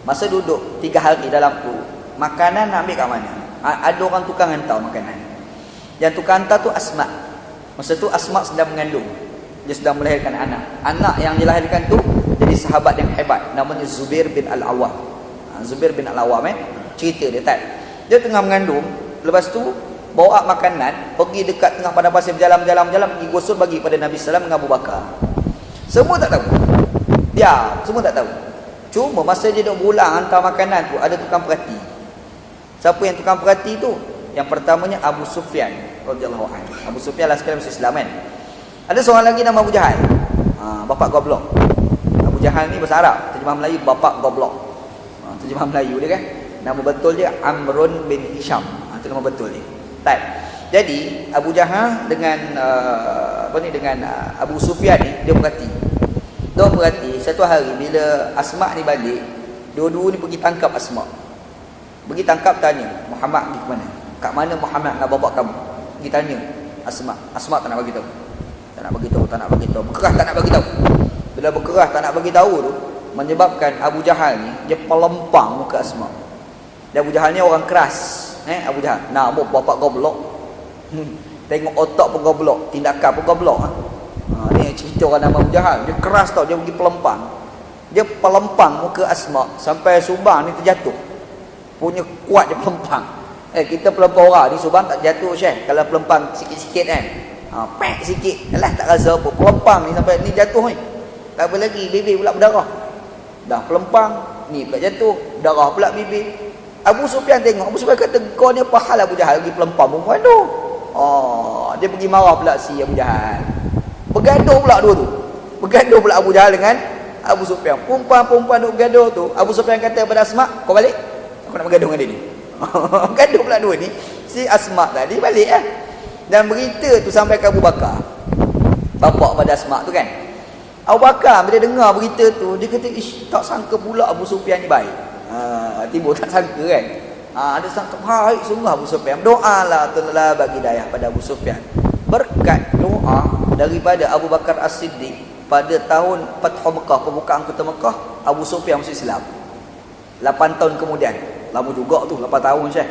masa duduk 3 hari dalam tu, makanan nak ambil kat mana? Ada orang tukang hantar makanan. Yang tukang hantar tu Asma. Masa tu Asma sedang mengandung. Dia sedang melahirkan anak. Anak yang dilahirkan tu jadi sahabat yang hebat, namanya Zubair bin Al-Awwam. Zubair bin Al-Awwam cerita dia tak. Dia tengah mengandung, lepas tu bawa makanan, pergi dekat tengah padang pasir, berjalan-jalan pergi gosok bagi pada Nabi sallallahu alaihi wasallam dengan Abu Bakar. Semua tak tahu. Dia semua tak tahu. Cuma masa dia duk berulang hantar makanan tu, ada tukang perhati. Siapa yang tukang perhati tu? Yang pertamanya Abu Sufyan radhiyallahu anhu. Abu Sufyan lah sekali masuk Islam kan. Ada seorang lagi nama Abu Jahal. Bapak goblok. Abu Jahal ni bahasa Arab, terjemah Melayu bapak goblok. Terjemah Melayu dia kan. Nama betul dia Amrun bin Hisham. Itu nama betul dia. Baik. Jadi Abu Jahal dengan Abu Sufyan ni dia perhati. Dia perhati satu hari bila Asma ni balik, Dua-dua ni pergi tangkap Asma. Pergi tangkap, tanya, Muhammad pergi ke mana? Kat mana Muhammad nak bawa kamu? Pergi tanya Asma. Asma tak nak bagi tahu. Tak nak bagi tahu, tak nak bagi tahu. Berkerah tak nak bagi tahu. Bila berkerah tak nak bagi tahu tu, menyebabkan Abu Jahal ni dia pelempang muka Asma. Dan Abu Jahal ni orang keras. Abu Jahal, nak bapak goblok. Tengok otak pun goblok, tindakan pun goblok. Ni cerita orang nama Abu Jahal. Dia keras tau, dia pergi pelempang. Dia pelempang muka Asma sampai Subang ni terjatuh. Punya kuat dia pelempang. Kita pelempang orang ni Subang tak jatuh Syekh. Kalau pelempang sikit-sikit kan. Pek sikit. Alah tak rasa apa. Pelempang ni sampai ni jatuh ni. Tak apa lagi, bibir pula berdarah. Dah pelempang, ni pula jatuh, darah pula bibir. Abu Sufyan tengok, Abu Sufyan kata, kau ni apa hal Abu Jahal pergi pelempang perempuan tu? Dia pergi marah pula si Abu Jahal. Bergaduh pula dua tu. Bergaduh pula Abu Jahal dengan Abu Sufyan. Perempuan-perempuan duk bergaduh tu. Abu Sufyan kata kepada Asma, kau balik. Aku nak bergaduh dengan dia ni. Bergaduh pula dua ni. Si Asma tadi balik lah. Dan berita tu sampai ke Abu Bakar. Bapak pada Asma tu kan. Abu Bakar bila dengar berita tu, dia kata, ish, tak sangka pula Abu Sufyan ni baik. Timbul tak sangka kan. Ada sangka baik sungguh Abu Sufyan. Doalah tolonglah bagi hidayah pada Abu Sufyan. Berkat doa daripada Abu Bakar As-Siddiq pada tahun Fathu Mekah, pembukaan kota Mekah, Abu Sufyan masuk Islam. 8 tahun kemudian. Lama juga tu, 8 tahun Syekh.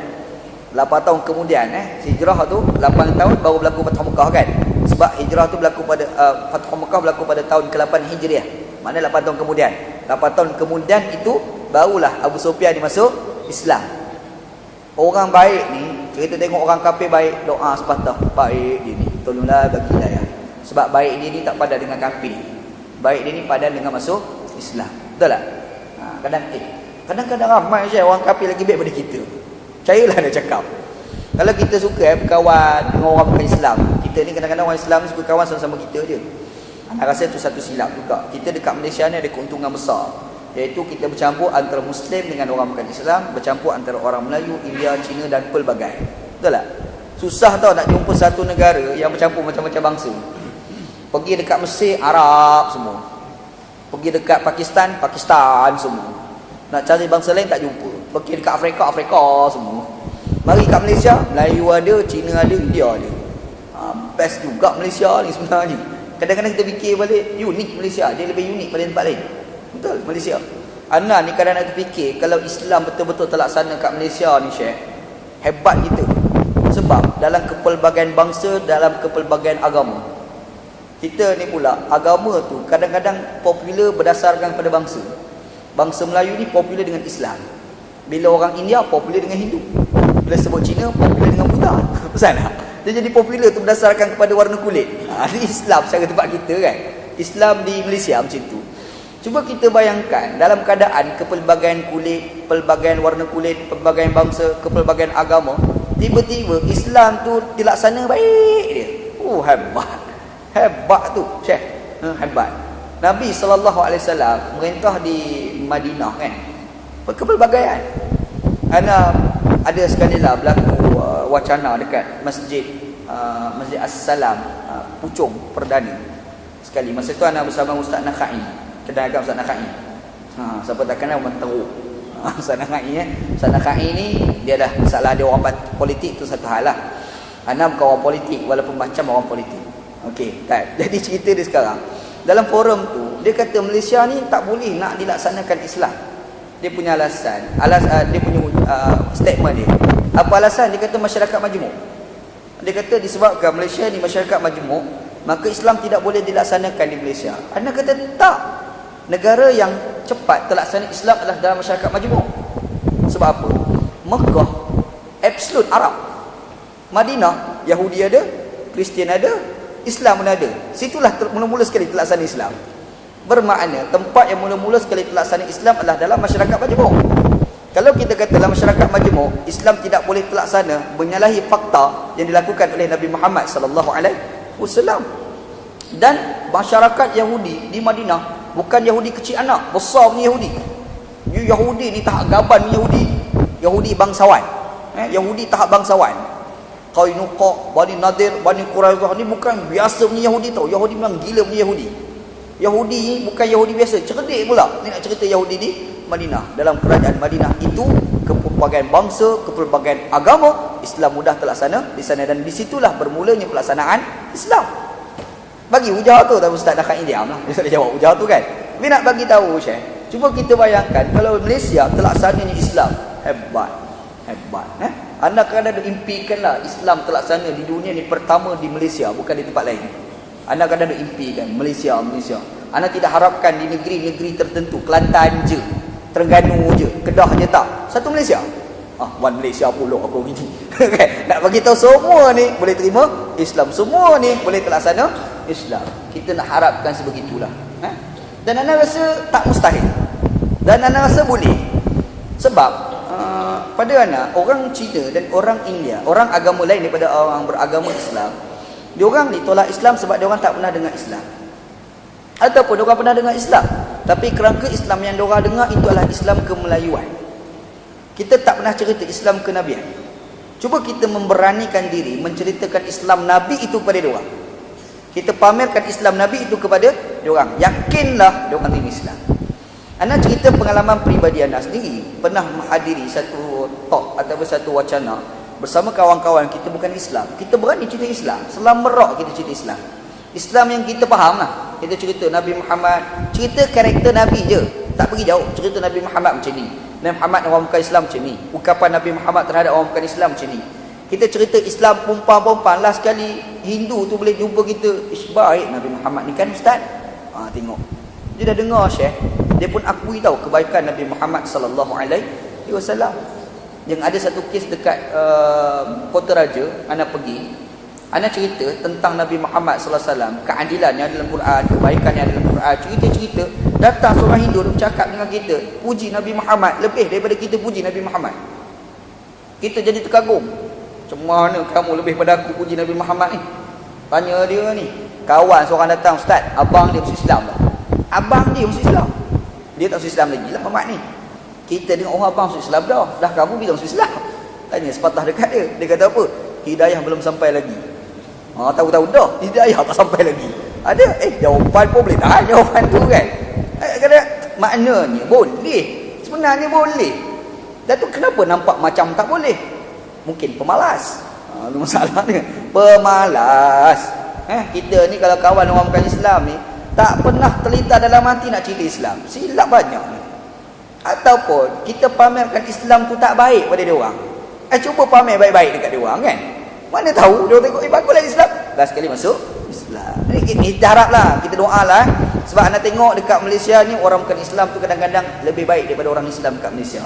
8 tahun kemudian hijrah tu 8 tahun baru berlaku Fathu Mekah kan. Sebab hijrah tu berlaku pada Fathu Mekah berlaku pada tahun ke-8 Hijriah. Mana 8 tahun kemudian. 8 tahun kemudian itu barulah Abu Sufyan ni masuk Islam. Orang baik ni, kita tengok orang kafir baik, doa sepatah, baik dia ni, tolonglah bagi hidayah. Sebab baik dia ni tak padan dengan kafir. Baik dia ni padan dengan masuk Islam. Betul tak? Kadang-kadang ramai je orang kafir lagi baik daripada kita. Percayalah dia cakap. Kalau kita suka berkawan dengan orang bukan Islam, kita ni kadang-kadang orang Islam ni suka kawan sama-sama kita je. Anak rasa itu satu silap juga. Kita dekat Malaysia ni ada keuntungan besar, iaitu kita bercampur antara Muslim dengan orang bukan Islam, bercampur antara orang Melayu, India, Cina dan pelbagai. Betul tak? Susah tau nak jumpa satu negara yang bercampur macam-macam bangsa. Pergi dekat Mesir, Arab semua. Pergi dekat Pakistan, Pakistan semua. Nak cari bangsa lain tak jumpa. Pergi dekat Afrika, Afrika semua. Mari kat Malaysia, Melayu ada, Cina ada, India ada. Best juga Malaysia ni sebenarnya. Kadang-kadang kita fikir balik, unik Malaysia, dia lebih unik pada tempat lain. Betul, Malaysia. Ana ni kadang-kadang terfikir, kalau Islam betul-betul terlaksana kat Malaysia ni Syekh, hebat kita. Sebab dalam kepelbagaian bangsa, dalam kepelbagaian agama, kita ni pula, agama tu kadang-kadang popular berdasarkan pada bangsa. Bangsa Melayu ni popular dengan Islam. Bila orang India, popular dengan Hindu. Bila sebut Cina, popular dengan Buddha. Betul tak? Dia jadi popular tu berdasarkan kepada warna kulit. Ini Islam secara tempat kita kan. Islam di Malaysia macam tu. Cuba kita bayangkan dalam keadaan kepelbagaian kulit, pelbagaian warna kulit, pelbagaian bangsa, kepelbagaian agama, tiba-tiba Islam tu dilaksana baik dia. Hebat. Hebat tu, Syekh. Hebat. Nabi SAW merintah di Madinah kan. Kepelbagaian. Ada sekali lah berlaku wacana dekat Masjid As-Salam, Puchong Perdana. Sekali masa tu anak bersama Ustaz Nakhai. Kedai agak Ustaz Nakhai. Siapa tak kenal orang teruk. Ustaz Nakhai Ustaz Nakhai ni dia dah masalah dia orang politik tu satu hal lah. Anak bukan orang politik walaupun macam orang politik. Okey, tak. Jadi cerita dia sekarang. Dalam forum tu dia kata Malaysia ni tak boleh nak dilaksanakan Islam. Dia punya alasan, dia punya statement dia. Apa alasan? Dia kata masyarakat majmuk. Dia kata disebabkan Malaysia ni masyarakat majmuk, maka Islam tidak boleh dilaksanakan di Malaysia. Anda kata tak. Negara yang cepat terlaksana Islam adalah dalam masyarakat majmuk. Sebab apa? Mekah absolute Arab. Madinah Yahudi ada, Kristian ada, Islam pun ada. Situlah mula-mula sekali terlaksana Islam. Bermakna tempat yang mula-mula sekali terlaksana Islam adalah dalam masyarakat majmuk. Kalau kita kata dalam masyarakat majmuk, Islam tidak boleh terlaksana, menyalahi fakta yang dilakukan oleh Nabi Muhammad SAW. Dan masyarakat Yahudi di Madinah bukan Yahudi kecil anak, besar punya Yahudi. Yahudi ni tahap gaban Yahudi. Yahudi bangsawan. Yahudi tahap bangsawan. Qainuqa, Bani Nadir, Bani Quraizah ni bukan biasa punya Yahudi tau. Yahudi memang gila punya Yahudi. Yahudi ni bukan Yahudi biasa, cerdik pula. Ni nak cerita Yahudi ni, Madinah. Dalam kerajaan Madinah itu, kepelbagaian bangsa, kepelbagaian agama, Islam mudah terlaksana di sana, dan di situlah bermulanya pelaksanaan Islam. Bagi hujah tu, tapi Ustaz dah diam lah. Ustaz dah jawab hujah tu kan. Tapi nak bagi tahu Syekh, cuba kita bayangkan kalau Malaysia terlaksananya Islam, hebat. Anda kadang-kadang impikanlah Islam terlaksana di dunia ni pertama di Malaysia, bukan di tempat lain. Anda kadang-kadang impikan Malaysia. Anda tidak harapkan di negeri-negeri tertentu, Kelantan je, Terengganu je, Kedah je, tak. Satu Malaysia. One Malaysia pula aku gini. Nak bagi tahu semua ni boleh terima Islam, semua ni boleh terlaksana Islam. Kita nak harapkan sebegitulah. Dan anda rasa tak mustahil. Dan anda rasa boleh. Sebab pada anda, orang Cina dan orang India, orang agama lain daripada orang beragama Islam, diorang ditolak Islam sebab diorang tak pernah dengar Islam. Ataupun diorang pernah dengar Islam, tapi kerangka Islam yang diorang dengar itu adalah Islam kemelayuan. Kita tak pernah cerita Islam kenabian. Cuba kita memberanikan diri menceritakan Islam Nabi itu kepada diorang. Kita pamerkan Islam Nabi itu kepada diorang. Yakinlah diorang terima Islam. Anda cerita pengalaman peribadi anda sendiri. Pernah menghadiri satu talk atau satu wacana bersama kawan-kawan kita bukan Islam. Kita berani cerita Islam. Selam merak kita cerita Islam. Islam yang kita faham lah. Kita cerita Nabi Muhammad. Cerita karakter Nabi je. Tak pergi jauh. Cerita Nabi Muhammad macam ni. Nabi Muhammad orang bukan Islam macam ni. Ukapan Nabi Muhammad terhadap orang bukan Islam macam ni. Kita cerita Islam perempuan-perempuan. Last sekali Hindu tu boleh jumpa kita. Baik Nabi Muhammad ni kan Ustaz. Tengok. Dia dah dengar Syekh. Dia pun akui tahu kebaikan Nabi Muhammad sallallahu alaihi wasallam. Yang ada satu kes dekat Kota Raja, ana pergi, ana cerita tentang Nabi Muhammad sallallahu alaihi wasallam, keadilan yang ada dalam Quran, kebaikan yang ada dalam Quran, cerita-cerita. Datang seorang Hindu dia bercakap dengan kita, puji Nabi Muhammad lebih daripada kita puji Nabi Muhammad. Kita jadi terkagum. Macam mana kamu lebih pada aku puji Nabi Muhammad ni? Tanya dia ni. Kawan seorang datang, Ustaz, abang dia masuk Islam dah. Abang dia masuk Islam. Dia tak masuk Islam lagi lah Muhammad ni. Kita dengar orang abang masuk Islam dah. Dah kamu bilang masuk Islam. Tanya sepatah dekat dia. Dia kata apa? Hidayah belum sampai lagi. Tahu-tahu dah. Hidayah tak sampai lagi. Ada? Jawapan pun boleh tahan jawapan tu kan. Kata maknanya boleh. Sebenarnya boleh. Dan tu kenapa nampak macam tak boleh? Mungkin pemalas. Itu masalahnya. Pemalas. Kita ni kalau kawan orang bukan Islam ni, tak pernah terlintas dalam hati nak cerita Islam. Silap banyak ni. Ataupun kita pamerkan Islam tu tak baik pada dia orang. Cuba pamer baik-baik dekat dia orang kan. Mana tahu dia tengok baguslah Islam. Last sekali masuk Islam. Kita haraplah, kita doalah. Sebab anda tengok dekat Malaysia ni orang bukan Islam tu kadang-kadang lebih baik daripada orang Islam dekat Malaysia.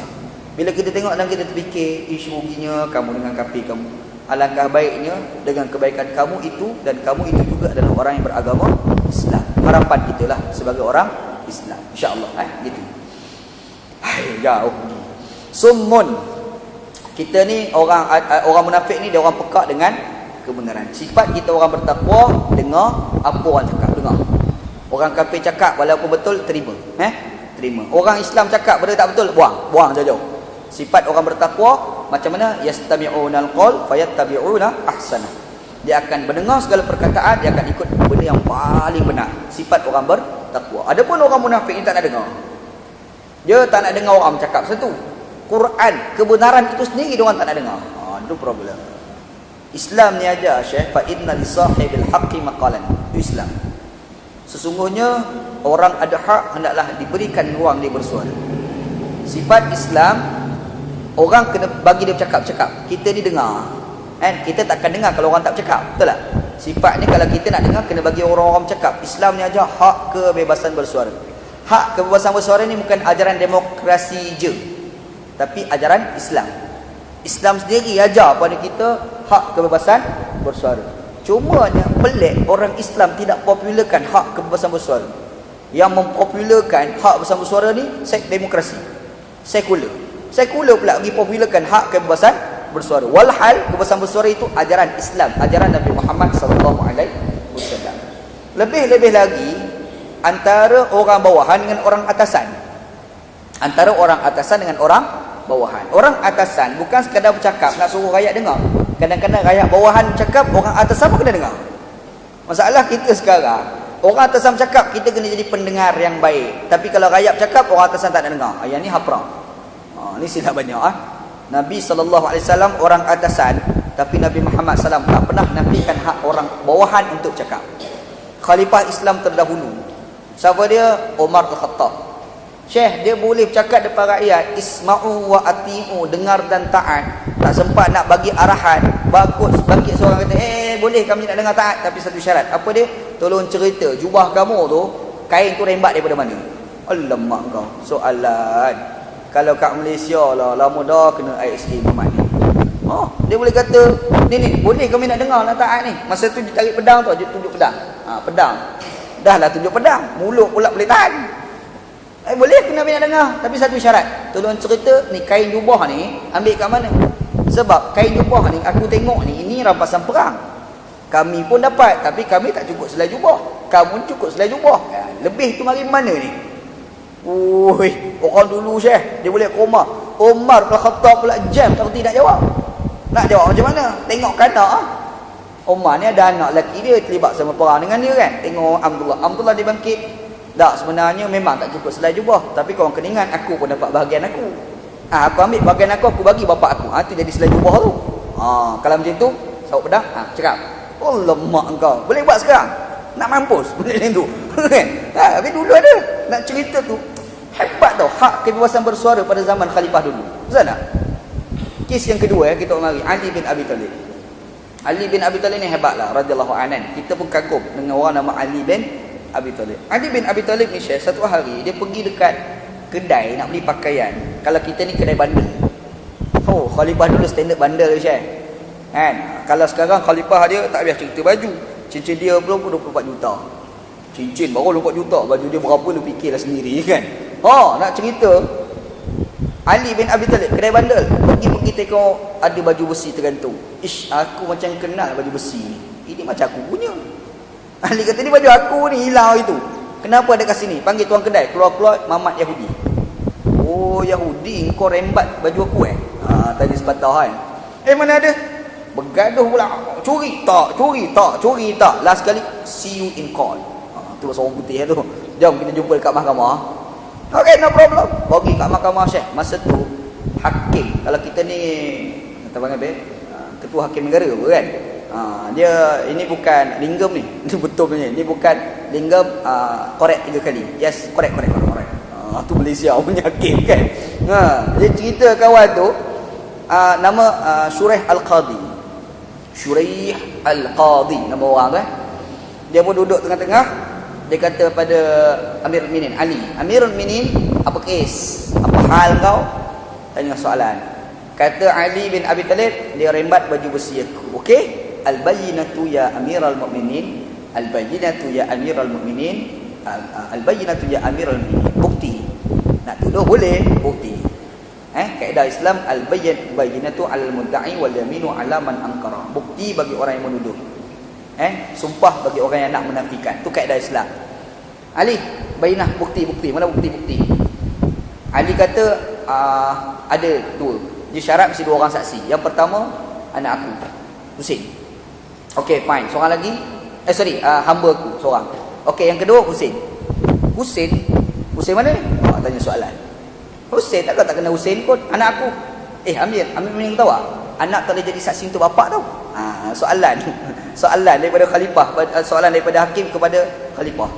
Bila kita tengok dan kita terfikir, isu ruginya kamu dengan kafir kamu. Alangkah baiknya dengan kebaikan kamu itu, dan kamu itu juga adalah orang yang beragama Islam. Harapan kita lah sebagai orang Islam, insya-Allah. Gitu. Jauh. Summun. Kita ni orang munafik ni dia orang pekak dengan kebenaran. Sifat kita orang bertakwa, dengar apa orang cakap, dengar. Orang kafir cakap walaupun betul terima. Terima. Orang Islam cakap benda tak betul, buang jauh-jauh. Sifat orang bertakwa macam mana? Yastami'unal qaul fayattabi'una ahsana. Dia akan mendengar segala perkataan, dia akan ikut benda yang paling benar. Sifat orang bertakwa. Adapun orang munafik ni tak nak dengar. Dia tak nak dengar orang cakap satu. Quran, kebenaran itu sendiri dia orang tak nak dengar. Itu problem. Islam ni aja Syekh, fa inna lisahibil haqqi maqalan. Itu Islam. Sesungguhnya orang ada hak hendaklah diberikan ruang dia bersuara. Sifat Islam, orang kena bagi dia bercakap-cakap. Kita ni dengar. Kita takkan dengar kalau orang tak bercakap. Betul tak? Sifat ni kalau kita nak dengar, kena bagi orang-orang bercakap. Islam ni aja hak kebebasan bersuara. Hak kebebasan bersuara ni bukan ajaran demokrasi je, tapi ajaran Islam. Islam sendiri ajar pada kita hak kebebasan bersuara. Cumanya pelik orang Islam tidak popularkan hak kebebasan bersuara. Yang mempopularkan hak kebebasan bersuara ni demokrasi, sekular. Sekular pula pergi popularkan hak kebebasan bersuara. Walhal kebebasan bersuara itu ajaran Islam, ajaran Nabi Muhammad sallallahu alaihi wasallam. Lebih-lebih lagi antara orang bawahan dengan orang atasan. Antara orang atasan dengan orang bawahan. Orang atasan bukan sekadar bercakap nak suruh rakyat dengar. Kadang-kadang rakyat bawahan cakap, orang atasan pun kena dengar. Masalah kita sekarang, Orang atasan cakap, kita kena jadi pendengar yang baik. Tapi kalau rayap cakap, orang atasan tak nak dengar. Yang ni haprak. Ni silap banyak. Nabi SAW orang atasan, tapi Nabi Muhammad SAW tak pernah nafikan hak orang bawahan untuk cakap. Khalifah Islam terdahulu, siapa dia? Umar Al-Khattab. Syekh, dia boleh cakap depan rakyat, isma'u wa ati'u, dengar dan taat. Tak sempat nak bagi arahan, bagus bagi seorang kata, boleh kami nak dengar taat, tapi satu syarat. Apa dia? Tolong cerita, jubah kamu tu, kain tu rembat daripada mana? Alamak kau, soalan. Kalau kat Malaysia lah, lama dah kena ISA Muhammad ni. Dia boleh kata, ni boleh kami nak dengar nak taat ni. Masa tu dia tarik pedang tu, dia tunjuk pedang. Pedang. Dah lah tunjuk pedang, mulut pula boleh tahan. Boleh kena nak dengar, tapi satu syarat. Tolong cerita ni, kain jubah ni ambil kat mana? Sebab kain jubah ni aku tengok ni, ini rampasan perang. Kami pun dapat, tapi kami tak cukup selai jubah. Kamu cukup selai jubah. Lebih tu mari mana ni? Orang dulu Syekh, dia boleh koma. Umar Al-Khattab pula jam, tak reti nak jawab. Nak jawab macam mana? Tengok kata Umar ni ada anak lelaki dia terlibat sama perang dengan dia kan. Tengok Abdullah dia bangkit. Tak, sebenarnya memang tak cukup selai jubah, tapi korang kena ingat, aku pun dapat bahagian aku. Aku ambil bahagian aku bagi bapak aku. Itu jadi selai jubah tu. Kalau macam tu, sawuk pedang, cakap. Oh lemak kau. Boleh buat sekarang? Nak mampus? Boleh macam tu. Tapi dulu ada. Nak cerita tu, hebat tau. Hak kebebasan bersuara pada zaman khalifah dulu. Betul tak? Kes yang kedua kita mari, Ali bin Abi Talib. Ali bin Abi Talib ni hebat lah, radhiyallahu anhu. Kita pun kagum dengan orang nama Ali bin Abi Talib. Ali bin Abi Talib ni Syekh, satu hari dia pergi dekat kedai nak beli pakaian. Kalau kita ni kedai bandel. Khalifah dulu standard bandel Syekh. Kan? Kalau sekarang khalifah dia tak biasa cerita baju. Cincin dia belum pun 24 juta. Cincin baru 24 juta, baju dia berapa lu fikirlah sendiri kan. Nak cerita Ali bin Abi Talib kedai bandel. Pergi tengok ada baju besi tergantung. Aku macam kenal baju besi ni. Ini macam aku punya. Ali kata, ni baju aku ni hilang itu. Kenapa ada kat sini? Panggil tuan kedai, keluar-keluar Mamat Yahudi. Yahudi, kau rembat baju aku tadi sepatah kan. Mana ada? Bergaduh pula. Curi tak. Last kali, see you in court. Tu seorang putih tu. Jom kita jumpa dekat mahkamah. Okay, no problem. Pergi kat mahkamah Syekh. Masa tu, hakim. Kalau kita ni, kata bang Abel, ketua hakim negara kan? Dia ini bukan linggam ni. Ini betul punya. Ini bukan linggam korek 3 kali. Yes, korek. Tu Malaysia punya hakim kan. Dia cerita kawan tu nama Shuraih Al-Qadhi. Shuraih Al-Qadhi nama orang kan. Dia pun duduk tengah-tengah. Dia kata pada Amirul Mukminin Ali, Amirul Mukminin, apa kes? Apa hal kau? Tanya soalan. Kata Ali bin Abi Talib, dia rembat baju besi aku. Okey? Al-bayyinatu ya Amirul Mukminin, al-bayyinatu ya Amirul Mukminin, al-bayyinatu ya Amirul Mukminin. Bukti. Nak tuduh boleh, bukti. Kaedah Islam, al-bayyinatu 'alal mudda'i wal yaminu 'ala man ankara. Bukti bagi orang yang menuduh. Sumpah bagi orang yang nak menafikan. Itu kaedah Islam. Ali, bayyinah, bukti. Mana bukti? Ali kata ada 2. Dia syarat mesti 2 orang saksi. Yang pertama, anak aku, Husin. Okey, fine. Seorang lagi, hamba aku seorang. Okey, yang kedua Husin. Husin mana ni? Tanya soalan. Husin tak kena Husin pun, anak aku. Amir Mukminin tahu tak? Anak tak boleh jadi saksi untuk bapak tau. Soalan daripada khalifah, soalan daripada hakim kepada khalifah.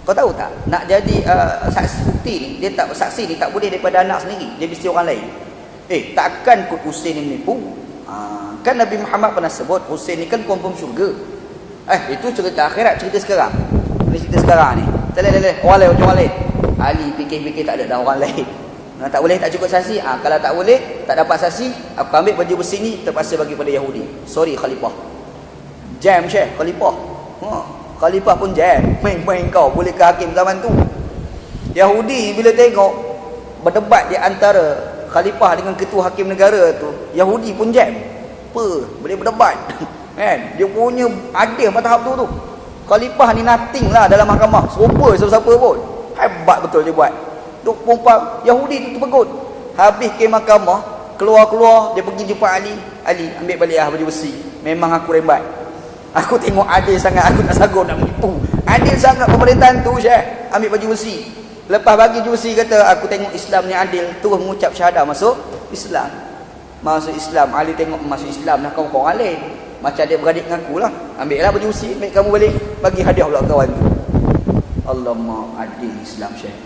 Kau tahu tak? Nak jadi saksi bukti ni, dia tak saksi ni tak boleh daripada anak sendiri. Dia mesti orang lain. Takkan kot Husin ni menipu. Kan Nabi Muhammad pernah sebut Husin ni kan confirm syurga. Itu cerita akhirat, cerita sekarang. Ini cerita sekarang ni. Orang lain. Ali fikir-fikir tak ada dah orang lain. Tak boleh, tak cukup saksi. Kalau tak boleh, tak dapat saksi, aku ambil baju besi ni, terpaksa bagi pada Yahudi. Sorry khalifah. Jam Syekh khalifah. Khalifah pun jam. Main-main kau, boleh ke hakim zaman tu. Yahudi bila tengok berdebat di antara khalifah dengan ketua hakim negara tu, Yahudi pun jam. Boleh berdebat. Kan? Dia punya adil pada tahap tu. Khalifah ni nothing lah dalam mahkamah. Serupa siapa-siapa pun. Hebat betul dia buat. Tu perempuan Yahudi tu terpegut. Habis ke mahkamah, keluar dia pergi jumpa Ali. Ali, ambil balik baju besi. Memang aku rembat. Aku tengok adil sangat, aku tak sanggup nak menipu. Adil sangat pemerintahan tu, Syekh. Ambil baju besi. Lepas bagi besi kata, aku tengok Islam ni adil, terus mengucap syahadah masuk Islam. Masuk Islam. Ali tengok masuk Islam dah kawan-kawan lain. Macam adik beradik mengaku lah. Ambil lah baju besi, ambil kamu balik, bagi hadiah pula kawan tu. Alamak, adil Islam, Syekh.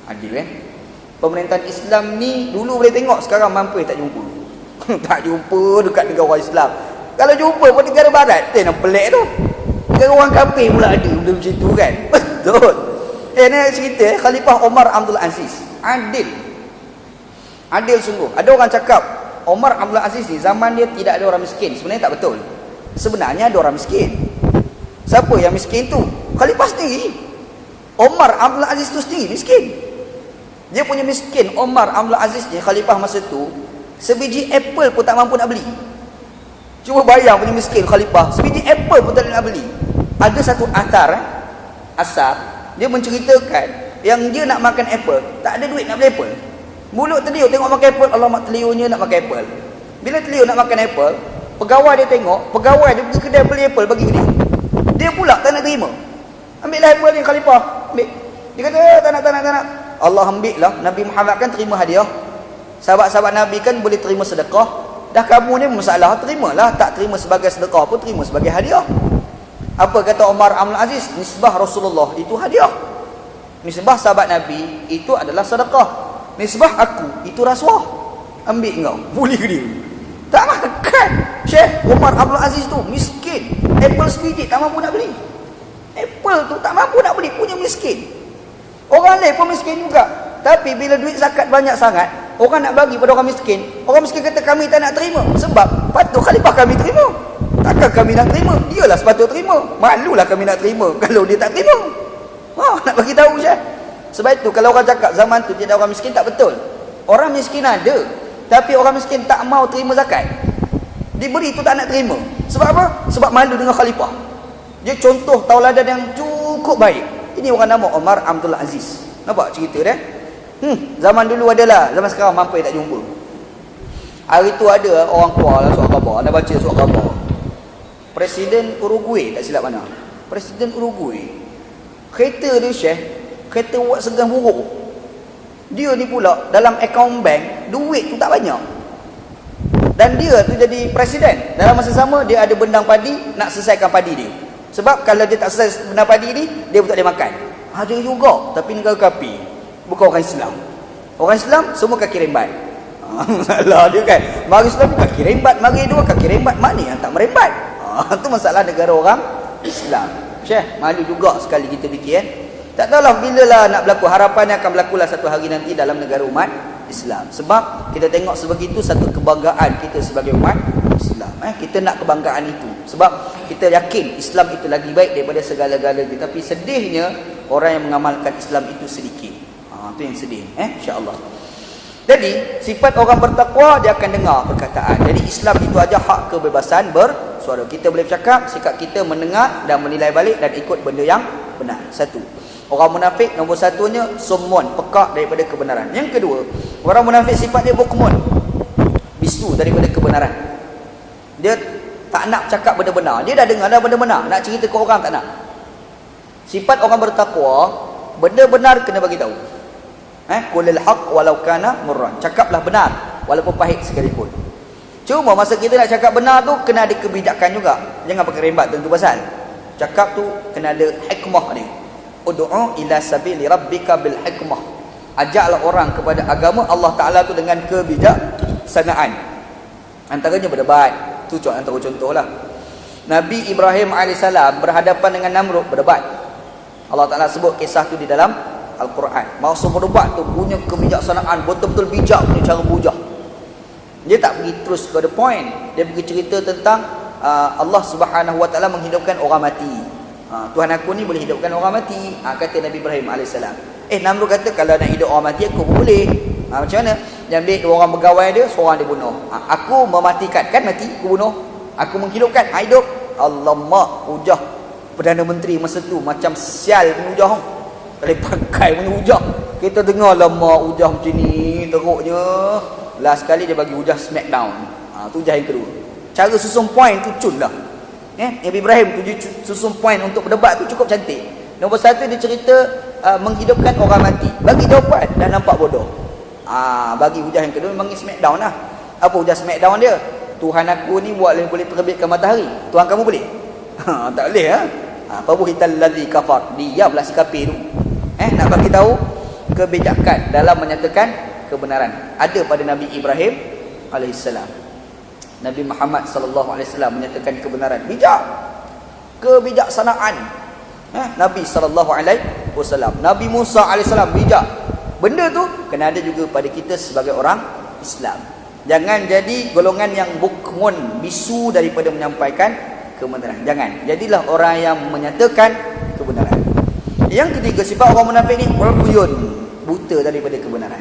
Adil Pemerintahan Islam ni dulu boleh tengok, sekarang mampu tak jumpa. Tak jumpa dekat negara Islam. Kalau jumpa pun negara barat, nak pelik tu. Negara orang kafir pula ada benda macam tu kan. Betul. Ni cerita Khalifah Omar Abdul Aziz. Adil. Adil sungguh. Ada orang cakap Omar Abdul Aziz ni zaman dia tidak ada orang miskin. Sebenarnya tak betul. Sebenarnya ada orang miskin. Siapa yang miskin tu? Khalifah sendiri. Omar Abdul Aziz tu sendiri miskin. Dia punya miskin. Omar Abdul Aziz ni Khalifah masa tu, sebiji apple pun tak mampu nak beli. Cuba bayang punya miskin Khalifah, sebiji apple pun tak nak beli. Ada satu asar, dia menceritakan yang dia nak makan apple, tak ada duit nak beli apple. Mulut terliur tengok makan apple, alamak terliurnya nak makan apple. Bila terliur nak makan apple, pegawai dia tengok, pegawai dia pergi kedai beli apple bagi dia. Dia pula tak nak terima. Ambillah apple ni Khalifah, ambil. Dia kata tak nak. Allah ambil lah. Nabi Muhammad kan terima hadiah. Sahabat-sahabat Nabi kan boleh terima sedekah. Dah kamu ni masalah, terimalah. Tak terima sebagai sedekah pun terima sebagai hadiah. Apa kata Umar Abdul Aziz? Nisbah Rasulullah itu hadiah. Nisbah sahabat Nabi itu adalah sedekah. Nisbah aku itu rasuah. Ambil kau, boleh ke dia? Tak makan. Syekh Umar Abdul Aziz tu miskin. Apple sebiji tak mampu nak beli. Apple tu tak mampu nak beli, punya miskin. Orang lain pun miskin juga. Tapi bila duit zakat banyak sangat, orang nak bagi pada orang miskin kata kami tak nak terima. Sebab patut Khalifah kami terima. Takkan kami nak terima? Dialah sepatut terima. Malulah kami nak terima kalau dia tak terima. Nak bagi tahu je. Sebab itu kalau orang cakap zaman tu tidak ada orang miskin, tak betul. Orang miskin ada, tapi orang miskin tak mau terima zakat. Diberi tu tak nak terima. Sebab apa? Sebab malu dengan Khalifah. Dia contoh tauladan yang cukup baik. Ini orang nama Omar Abdul Aziz. Nampak cerita dia? Zaman dulu adalah, zaman sekarang mampu tak jumpa. Hari tu ada orang keluar lah surat khabar. Anda baca surat khabar. Presiden Uruguay, tak silap mana. Presiden Uruguay. Kereta dia, Syekh, kereta buat segan buruk. Dia ni pula dalam akaun bank, duit tu tak banyak. Dan dia tu jadi presiden. Dalam masa sama dia ada bendang padi, nak selesaikan padi dia. Sebab kalau dia tak selesai bendang padi ni, dia pun tak boleh makan. Ada juga, tapi negara kafir. Bukan orang Islam. Orang Islam semua kaki rembat. Masalah dia kan. Mari Islam kaki rembat, mari dua kaki rembat. Mana yang tak merembat? Itu masalah negara orang Islam. Syekh, malu juga sekali kita fikir. Tak tahulah bila lah nak berlaku. Harapannya akan berlakulah satu hari nanti dalam negara umat Islam. Sebab kita tengok sebegitu satu kebanggaan kita sebagai umat Islam. Kita nak kebanggaan itu. Sebab kita yakin Islam itu lagi baik daripada segala-galanya. Tapi sedihnya orang yang mengamalkan Islam itu sedikit. Itu yang sedih, insya-Allah. Jadi sifat orang bertakwa, dia akan dengar perkataan. Jadi Islam itu aja hak kebebasan bersuara. Kita boleh cakap, sikap kita mendengar dan menilai balik dan ikut benda yang benar. Satu. Orang munafik nombor satunya summun, pekak daripada kebenaran. Yang kedua, orang munafik sifat dia bukmun, bisu daripada kebenaran. Dia tak nak cakap benda benar. Dia dah dengar dah benda benar, nak cerita ke orang tak nak. Sifat orang bertakwa, benda benar kena bagi tahu. Qulil haq walau kana murran. Cakaplah benar walaupun pahit sekalipun. Cuma masa kita nak cakap benar tu kena ada kebijakan juga. Jangan pakai rembat tentu pasal. Cakap tu kena ada hikmah dia. Ud'u ila sabili rabbika bil hikmah. Ajaklah orang kepada agama Allah Taala tu dengan kebijaksanaan. Antaranya berdebat. Tu antara contohlah. Nabi Ibrahim AS berhadapan dengan Namrud berdebat. Allah Taala sebut kisah tu di dalam Al-Quran. Masa berdebat tu punya kebijaksanaan, betul-betul bijak punya cara bujah. Dia tak pergi terus ke the point. Dia pergi cerita tentang Allah Subhanahu Wa Taala menghidupkan orang mati. Tuhan aku ni boleh hidupkan orang mati. Kata Nabi Ibrahim AS. Namrud kata kalau nak hidup orang mati aku pun boleh. Macam mana? Dia ambil dua orang pegawai dia, seorang dia bunuh. Aku mematikan, kan mati, aku bunuh. Aku menghidupkan, hidup. Alamak, hujah Perdana Menteri masa tu macam sial punya hujah. Boleh pakai punya hujah. Kita dengar lama hujah macam ni, teruk je. Last sekali dia bagi hujah smackdown. Tu hujah yang kedua. Cara susun point tu cun dah. Nabi Ibrahim 7 susun poin untuk berdebat tu cukup cantik. Nombor 1 dia cerita menghidupkan orang mati. Bagi jawapan dah nampak bodoh. Bagi hujah yang kedua memang smackdown lah. Apa hujah smackdown dia? Tuhan aku ni boleh terbitkan matahari. Tuhan kamu boleh? Tak boleh ha? Fabuhital ladzi kafar. Diamlah si kafir tu. Nak bagi tahu kebijakan dalam menyatakan kebenaran ada pada Nabi Ibrahim alaihissalam. Nabi Muhammad sallallahu alaihi wasallam menyatakan kebenaran. Bijak. Kebijaksanaan. Nabi sallallahu alaihi wasallam. Nabi Musa alaihissalam bijak. Benda tu kena ada juga pada kita sebagai orang Islam. Jangan jadi golongan yang bukmun, bisu daripada menyampaikan kebenaran. Jangan. Jadilah orang yang menyatakan kebenaran. Yang ketiga, sifat orang munafik ni uyun, buta daripada kebenaran.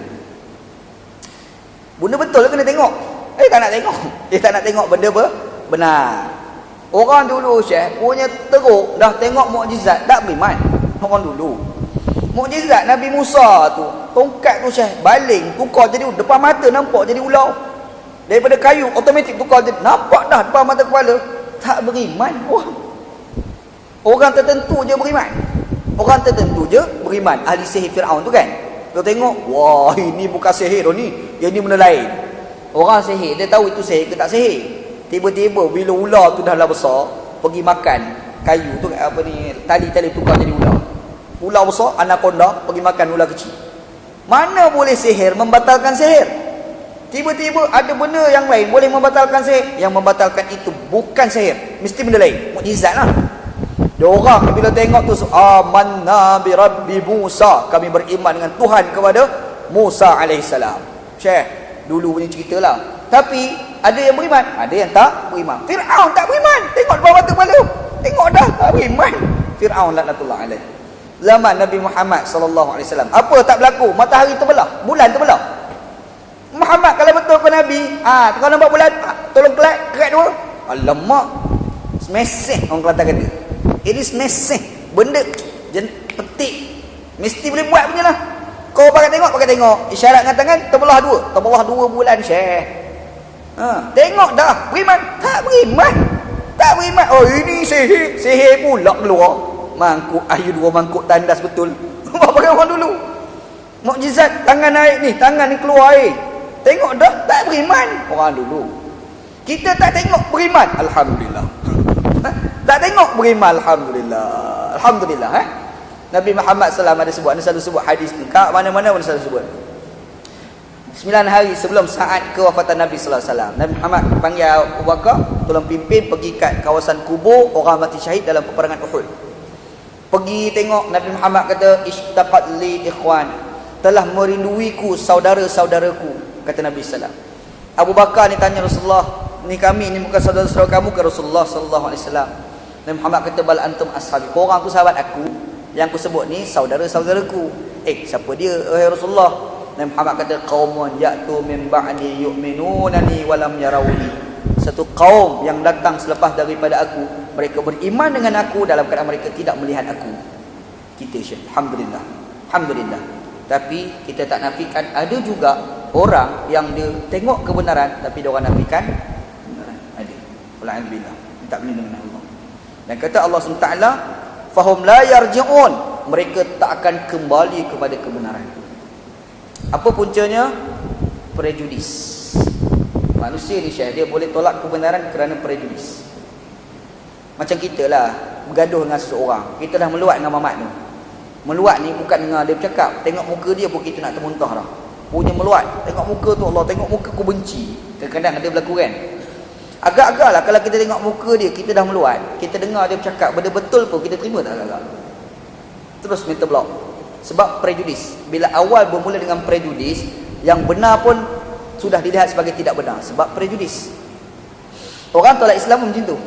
Benda betul kena tengok. Tak nak tengok. Dia tak nak tengok benda benar. Orang dulu Syekh punya teruk dah tengok mukjizat tak beriman. Orang dulu. Mukjizat Nabi Musa tu, tongkat tu Syekh baling tukar jadi depan mata nampak jadi ular. Daripada kayu automatik tukar jadi nampak dah depan mata kepala. Tak beriman orang. Orang tertentu je beriman. Orang tertentu je beriman. Ahli sihir Firaun tu kan. Dia tengok, wah ini bukan sihir ni. Yang ni benda lain. Orang sihir dia tahu itu sihir ke tak sihir. Tiba-tiba bila ular tu dah lah besar, pergi makan kayu tu apa ni, tali-tali tukar jadi ular. Ular besar, anaconda pergi makan ular kecil. Mana boleh sihir membatalkan sihir? Tiba-tiba ada benda yang lain boleh membatalkan sihir. Yang membatalkan itu bukan sihir, mesti benda lain. Mukjizat lah. Dia orang bila tengok tu, amanna bi rabbi Musa, kami beriman dengan Tuhan kepada Musa alaihissalam. Syekh, dulu punya cerita lah. Tapi ada yang beriman, ada yang tak beriman. Firaun tak beriman. Tengok depan mata kepala. Tengok dah tak beriman. Firaun laknatullah alaihi. Zaman Nabi Muhammad sallallahu alaihi wasallam, apa tak berlaku? Matahari terbelah, bulan terbelah. Muhammad kalau betul ke Nabi, kalau nampak bulan, tolong kerat dua. Alamak. Semeseh orang Kelantan kata. Ini semeseh. Benda petik. Mesti boleh buat punya lah. Kau pakai tengok. Isyarat dengan tangan, terbelah dua bulan Syekh. Tengok dah. Beriman? Tak beriman. Oh ini sihir pula keluar. Mangkuk air 2 mangkuk tandas betul. Apa orang dulu? Mukjizat tangan naik ni, tangan ni keluar air. Tengok dah, tak beriman orang dulu. Kita tak tengok beriman, alhamdulillah. Tak tengok beriman, alhamdulillah. Nabi Muhammad SAW ada sebut, ada selalu sebut hadis ni. Kat mana-mana pun selalu sebut. 9 hari sebelum saat kewafatan Nabi SAW, Nabi Muhammad panggil Abu Bakar, tolong pimpin pergi kat kawasan kubur orang mati syahid dalam peperangan Uhud. Pergi tengok. Nabi Muhammad kata, ishtaqat li ikhwan, telah merinduiku saudara-saudaraku, kata Nabi SAW. Abu Bakar ni tanya Rasulullah, ni kami ni bukan saudara-saudara kamu ke Rasulullah sallallahu alaihi wasallam? Nabi Muhammad kata, bal antum ashabi, korang tu sahabat aku, yang aku sebut ni saudara-saudaraku. Siapa dia wahai Rasulullah? Nabi Muhammad kata, qaumun ya'tu min ba'di yu'minunani wa lam yarawni, satu kaum yang datang selepas daripada aku, mereka beriman dengan aku dalam keadaan mereka tidak melihat aku. Kita Syekh, alhamdulillah. Tapi kita tak nafikan ada juga orang yang dia tengok kebenaran tapi dia orang nafikan kebenaran. Ada. Alhamdulillah. Minta perlindungan dengan Allah. Dan kata Allah SWT, fahum la yarji'un, mereka tak akan kembali kepada kebenaran. Apa puncanya? Prejudis. Manusia ni Syekh, dia boleh tolak kebenaran kerana prejudis. Macam kita lah, bergaduh dengan seseorang, kita dah meluat dengan mamat tu. Meluat ni bukan dengar dia bercakap, tengok muka dia pun kita nak termuntah dah. Punya meluat, tengok muka tu, Allah, tengok muka aku benci. Kadang-kadang ada berlaku kan. Agak-agak lah kalau kita tengok muka dia, kita dah meluat, kita dengar dia bercakap benda betul pun kita terima tak agak-agak. Terus minta blok. Sebab prejudis. Bila awal bermula dengan prejudis, yang benar pun sudah dilihat sebagai tidak benar. Sebab prejudis. Orang tolak Islam macam tu.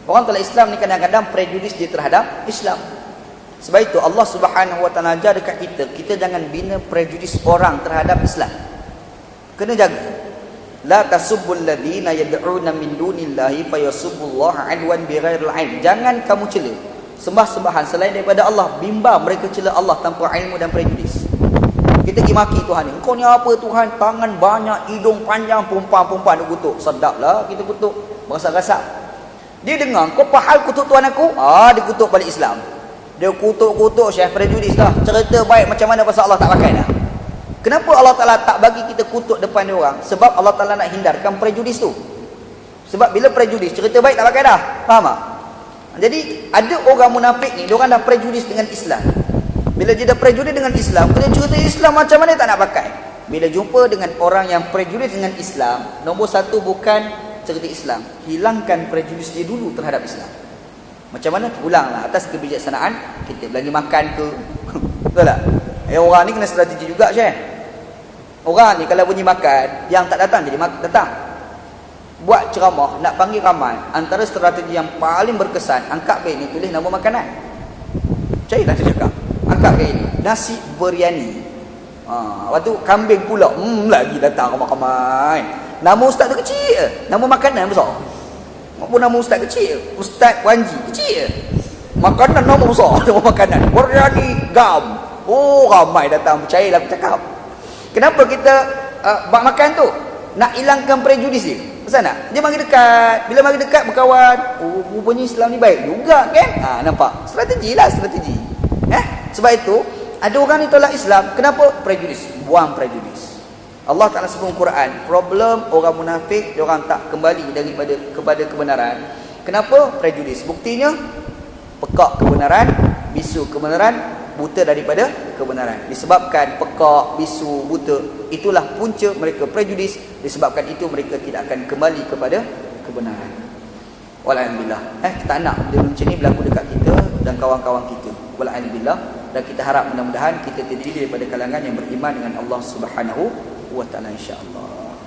Orang tolak Islam ni kadang-kadang prejudis dia terhadap Islam. Sebab itu Allah Subhanahu Wa Taala ajar dekat kita, kita jangan bina prejudis orang terhadap Islam. Kena jaga. La tasubbul ladina yad'una min dunillahi fayasubbullaha adwan bighairil ilm. Jangan kamu cela sembah-sembahan selain daripada Allah, bimbang mereka cela Allah tanpa ilmu dan prejudis. Kita pergi maki Tuhan ni, engkau ni apa Tuhan, tangan banyak, hidung panjang, perempuan-perempuan dia kutuk. Sedaplah kita kutuk, berasa-rasa. Dia dengar, kau pahal kutuk Tuhan aku? Dia kutuk balik Islam. Dia kutuk-kutuk Syekh prejudis dah. Cerita baik macam mana pasal Allah tak pakai dah. Kenapa Allah Ta'ala tak bagi kita kutuk depan dia orang? Sebab Allah Ta'ala nak hindarkan prejudis tu. Sebab bila prejudis, cerita baik tak pakai dah. Faham tak? Jadi ada orang munafik ni, dia orang dah prejudis dengan Islam. Bila dia dah prejudis dengan Islam, dia cerita Islam macam mana tak nak pakai. Bila jumpa dengan orang yang prejudis dengan Islam, nombor satu bukan cerita Islam, hilangkan prejudis dia dulu terhadap Islam. Macam mana? Ulanglah atas kebijaksanaan kita. Lagi makan ke betul tak? Orang ni kena strategi juga, Syekh. Orang ni kalau bunyi makan, yang tak datang jadi datang. Buat ceramah, nak panggil ramai, antara strategi yang paling berkesan, angkat beg ni tulis nama makanan. Carilah dia cakap, angkat beg ni nasi biryani. Waktu kambing pula, lagi datang ramai-ramai. Nama ustaz tu kecil, nama makanan besar. Apa nama ustaz kecil? Ustaz Wanji kecil. Makanan nama besar, nama makanan biryani gam. Ramai datang, percayalah aku cakap. Kenapa kita bak makan tu? Nak hilangkan prejudis dia. Pasal nak? Dia mari dekat. Bila mari dekat berkawan, rupanya Islam ni baik juga kan? Nampak? Strategi lah, strategi. Sebab itu, ada orang ni tolak Islam. Kenapa? Prejudis. Buang prejudis. Allah Ta'ala sebut Quran, problem orang munafik, dia orang tak kembali kepada kebenaran. Kenapa? Prejudis. Buktinya, pekak kebenaran, bisu kebenaran, buta daripada kebenaran. Disebabkan pekak, bisu, buta, itulah punca mereka prejudis. Disebabkan itu mereka tidak akan kembali kepada kebenaran. Walhamdulillah. Kita nak benda macam ni berlaku dekat kita dan kawan-kawan kita. Walhamdulillah. Dan kita harap mudah-mudahan kita terdiri daripada kalangan yang beriman dengan Allah Subhanahu wa ta'ala, insya-Allah.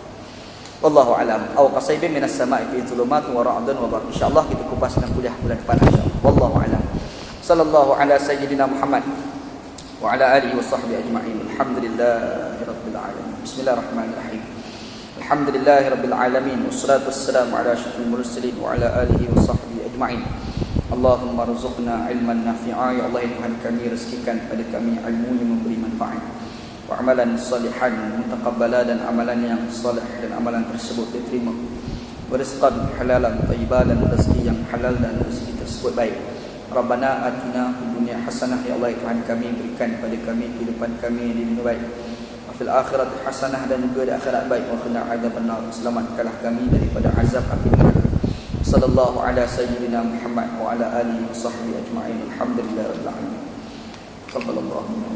Wallahu alam. Aw qasaybin minas sama'i fi dhulumatin wa ra'dun wa barq. Insya-Allah kita kupas dalam kuliah bulan depan, insya-Allah. Wallahu alam. Sallallahu ala sayyidina Muhammad wa ala alihi wa sahbihi ajma'in. Alhamdulillahi rabbil alamin. Bismillahirrahmanirrahim. Alhamdulillahi rabbil alamin. Wassalatu wassalamu ala asyrafil mursalin wa ala alihi wa sahbihi ajma'in. Allahumma rzuqna ilman nafi'a. Ya Allah, ya Tuhan kami, rezekikan pada kami ilmu yang memberi manfaat, wa amalan salihan mutaqabbala, dan amalan yang salih dan amalan tersebut diterima, wa rizqan halalan thayyiban, dan rezeki yang halal dan rezeki tersebut baik. Rabbana atina fid dunya hasanah. Ya Allah, Tuhan kami, berikan pada kami kehidupan kami di dunia baik, wa fil akhirati hasanah, dan juga di akhirat baik, wa qina adzabannar. Selamatkanlah kami daripada azab api neraka. Sallallahu ala sayyidina Muhammad wa ala alihi wa sahbihi ajma'in. Alhamdulillahirabbil alamin. Taqabbalallahu minna.